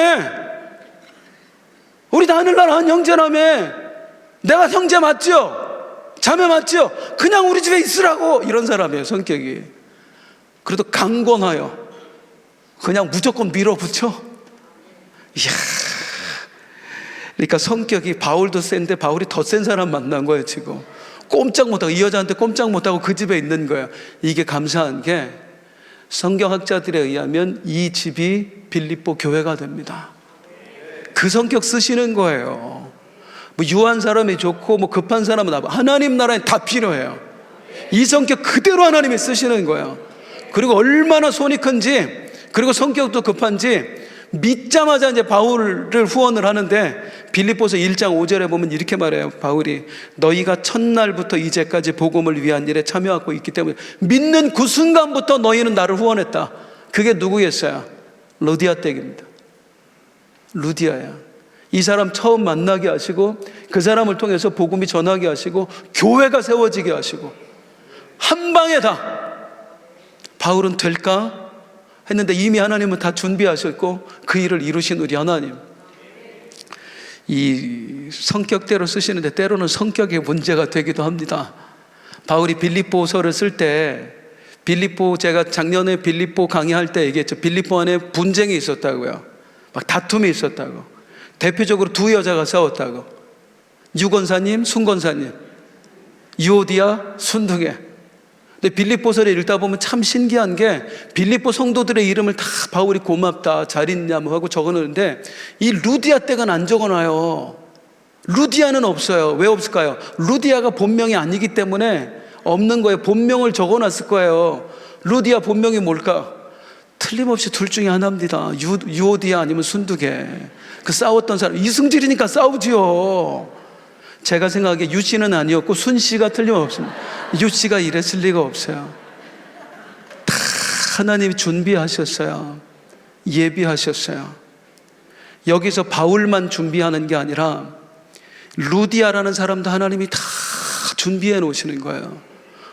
우리 다 하늘나라 한 형제라며. 내가 형제 맞죠? 자매 맞죠? 그냥 우리 집에 있으라고. 이런 사람이에요 성격이. 그래도 강권하여 그냥 무조건 밀어붙여. 이야. 그러니까 성격이 바울도 센데 바울이 더 센 사람 만난 거예요 지금. 꼼짝 못하고, 이 여자한테 꼼짝 못하고 그 집에 있는 거예요. 이게 감사한 게 성경학자들에 의하면 이 집이 빌립보 교회가 됩니다. 그 성격 쓰시는 거예요. 뭐 유한 사람이 좋고 뭐 급한 사람은 하나님 나라에 다 필요해요. 이 성격 그대로 하나님이 쓰시는 거예요. 그리고 얼마나 손이 큰지, 그리고 성격도 급한지 믿자마자 이제 바울을 후원을 하는데, 빌립보서 1장 5절에 보면 이렇게 말해요. 바울이 너희가 첫날부터 이제까지 복음을 위한 일에 참여하고 있기 때문에 믿는 그 순간부터 너희는 나를 후원했다. 그게 누구였어요? 루디아 댁입니다. 루디아야. 이 사람 처음 만나게 하시고, 그 사람을 통해서 복음이 전하게 하시고, 교회가 세워지게 하시고, 한 방에 다. 바울은 될까 했는데 이미 하나님은 다 준비하셨고 그 일을 이루신 우리 하나님. 이 성격대로 쓰시는데 때로는 성격의 문제가 되기도 합니다. 바울이 빌립보서를 쓸 때, 제가 작년에 빌립보 강의할 때 얘기했죠. 빌립보 안에 분쟁이 있었다고요. 막 다툼이 있었다고. 대표적으로 두 여자가 싸웠다고. 유권사님, 순권사님. 유오디아, 순둥에. 근데 빌립보서를 읽다 보면 참 신기한 게 빌립보 성도들의 이름을 다 바울이 고맙다, 잘 있냐 뭐 하고 적어놓는데 이 루디아 댁은 안 적어놔요. 루디아는 없어요. 왜 없을까요? 루디아가 본명이 아니기 때문에 없는 거예요. 본명을 적어놨을 거예요. 루디아 본명이 뭘까? 틀림없이 둘 중에 하나입니다. 유오디아 아니면 순두개. 그 싸웠던 사람, 이승질이니까 싸우지요. 제가 생각하기에 유 씨는 아니었고 순 씨가 틀림없습니다. 유 씨가 이랬을 리가 없어요. 다 하나님이 준비하셨어요. 예비하셨어요. 여기서 바울만 준비하는 게 아니라 루디아라는 사람도 하나님이 다 준비해 놓으시는 거예요.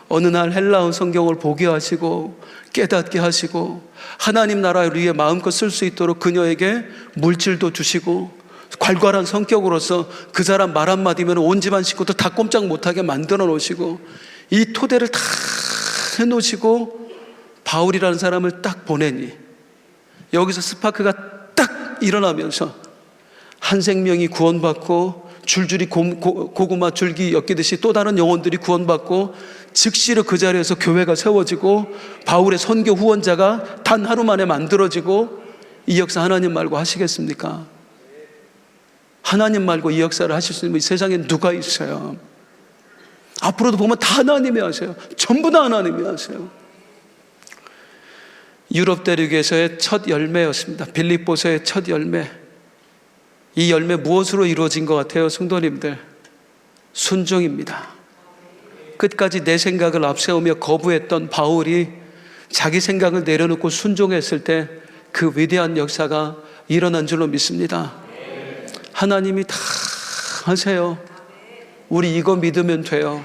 어느 날 헬라어 성경을 보게 하시고 깨닫게 하시고 하나님 나라를 위해 마음껏 쓸 수 있도록 그녀에게 물질도 주시고 괄괄한 성격으로서 그 사람 말 한마디면 온 집안 식구도 다 꼼짝 못하게 만들어 놓으시고 이 토대를 다 해놓으시고 바울이라는 사람을 딱 보내니 여기서 스파크가 딱 일어나면서 한 생명이 구원받고 줄줄이 고구마 줄기 엮이듯이 또 다른 영혼들이 구원받고 즉시로 그 자리에서 교회가 세워지고 바울의 선교 후원자가 단 하루 만에 만들어지고 이 역사 하나님 말고 하시겠습니까? 하나님 말고 이 역사를 하실 수 있는 이 세상에 누가 있어요? 앞으로도 보면 다 하나님이 하세요. 전부 다 하나님이 하세요. 유럽 대륙에서의 첫 열매였습니다. 빌립보서의 첫 열매. 이 열매 무엇으로 이루어진 것 같아요, 성도님들? 순종입니다. 끝까지 내 생각을 앞세우며 거부했던 바울이 자기 생각을 내려놓고 순종했을 때 그 위대한 역사가 일어난 줄로 믿습니다. 하나님이 다 하세요. 우리 이거 믿으면 돼요.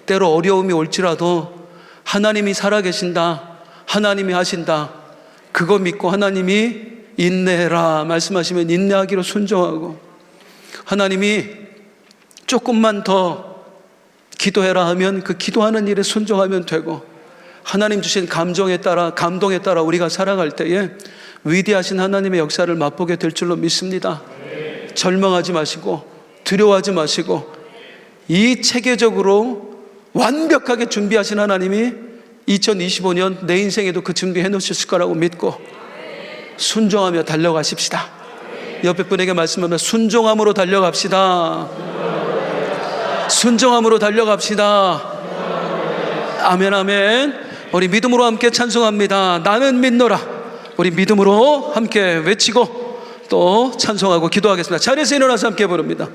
때로 어려움이 올지라도 하나님이 살아계신다, 하나님이 하신다, 그거 믿고 하나님이 인내해라 말씀하시면 인내하기로 순종하고, 하나님이 조금만 더 기도해라 하면 그 기도하는 일에 순종하면 되고, 하나님 주신 감동에 따라 우리가 살아갈 때에 위대하신 하나님의 역사를 맛보게 될 줄로 믿습니다. 절망하지 마시고 두려워하지 마시고 이 체계적으로 완벽하게 준비하신 하나님이 2025년 내 인생에도 그 준비해 놓으실 거라고 믿고 순종하며 달려가십시다. 옆에 분에게 말씀하면 순종함으로 달려갑시다. 순종함으로 달려갑시다. 아멘, 아멘. 우리 믿음으로 함께 찬송합니다. 나는 믿노라. 우리 믿음으로 함께 외치고 또 찬송하고 기도하겠습니다. 자리에서 일어나서 함께 부릅니다.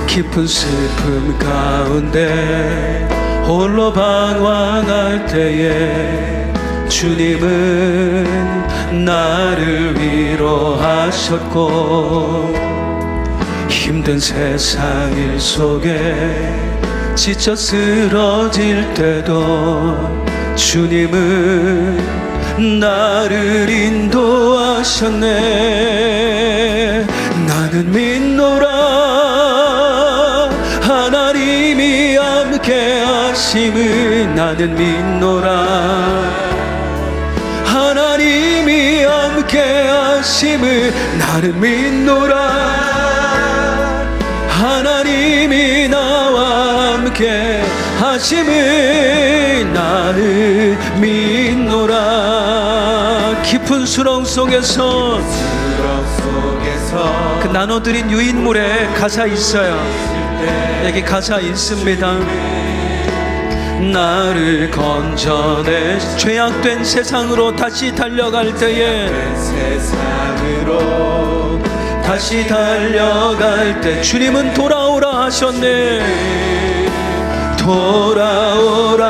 깊은 슬픔 가운데 홀로 방황할 때에 주님은 나를 위로하셨고, 힘든 세상 일 속에 지쳐 쓰러질 때도 주님은 나를 인도하셨네. 나는 믿노라 하나님이 함께 하심을. 나는 믿노라 하나님이 함께 하심을. 나는 믿노라 하나님이 나와 함께 하심을. 나는 믿노라. 깊은 수렁 속에서 그 나눠드린 유인물에 가사 있어요. 여기 가사 있습니다. 나를 건져내 죄악된 세상으로 다시 달려갈 때에, 다시 달려갈 때 주님은 돌아오라 하셨네. 돌아오라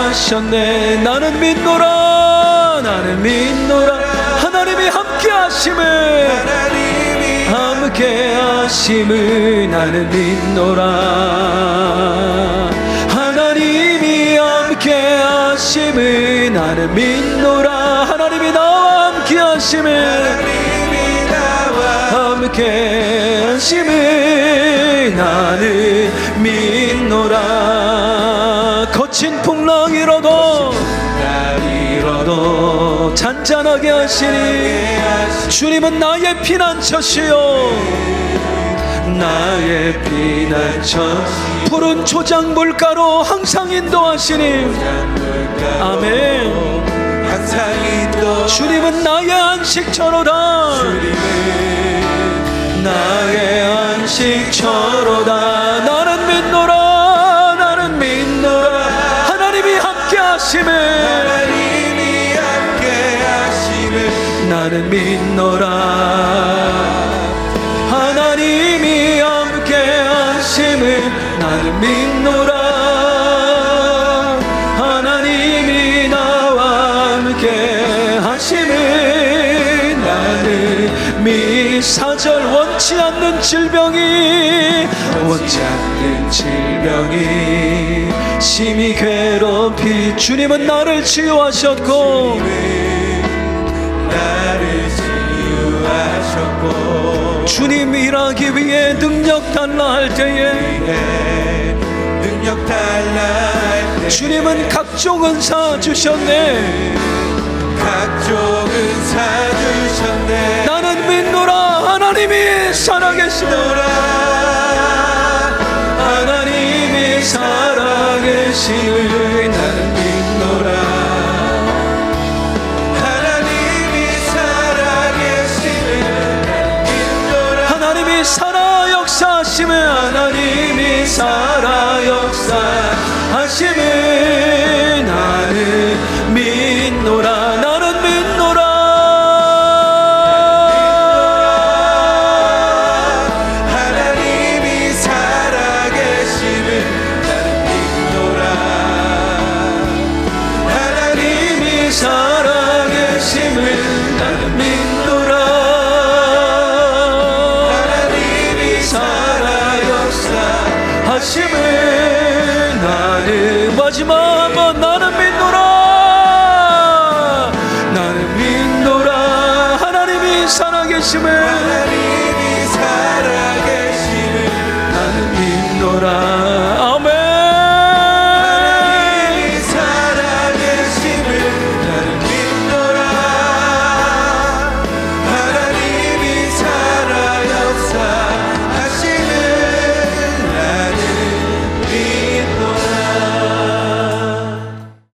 하셨네. 나는 믿노라 나는 믿노라 하나님이 함께 하심을. 함께 하심을. 나는 믿노라 하나님이 함께 하심을. 나는 믿노라 하나님이 나와 함께 하심을. 함께 하심을. 나는 믿노라. 거친 풍랑이라도 잔잔하게 하시니 주님은 나의 피난처시요 나의 피난처 푸른 초장 물가로 항상 인도하시니 아멘. 주님은 나의 안식처로다 나의 안식처로다 나는 믿노라 나는 믿노라 하나님이 함께 하심에 나는 믿노라 하나님이 함께 하심을 나는 믿노라 하나님이 나와 함께 하심을 나는 미사절 원치 않는 질병이 심히 괴롭히 주님은 나를 치유하셨고 주님 일하기 위해 능력 달라 할 때에 주님은 각종 은사 주셨네 나는 믿노라 하나님이 살아계시노라 하나님이 살아계시니 나는 믿노라 살아 역사하심에 하나님이 살아 역사하심에 나는 믿노라 나는 믿노라 하나님이 살아계심을 나는 믿노라 하나님이 살아계심을 나는 믿노라 하심을 나는 마지막 한번 나는 믿노라 나는 믿노라 하나님이 살아계심을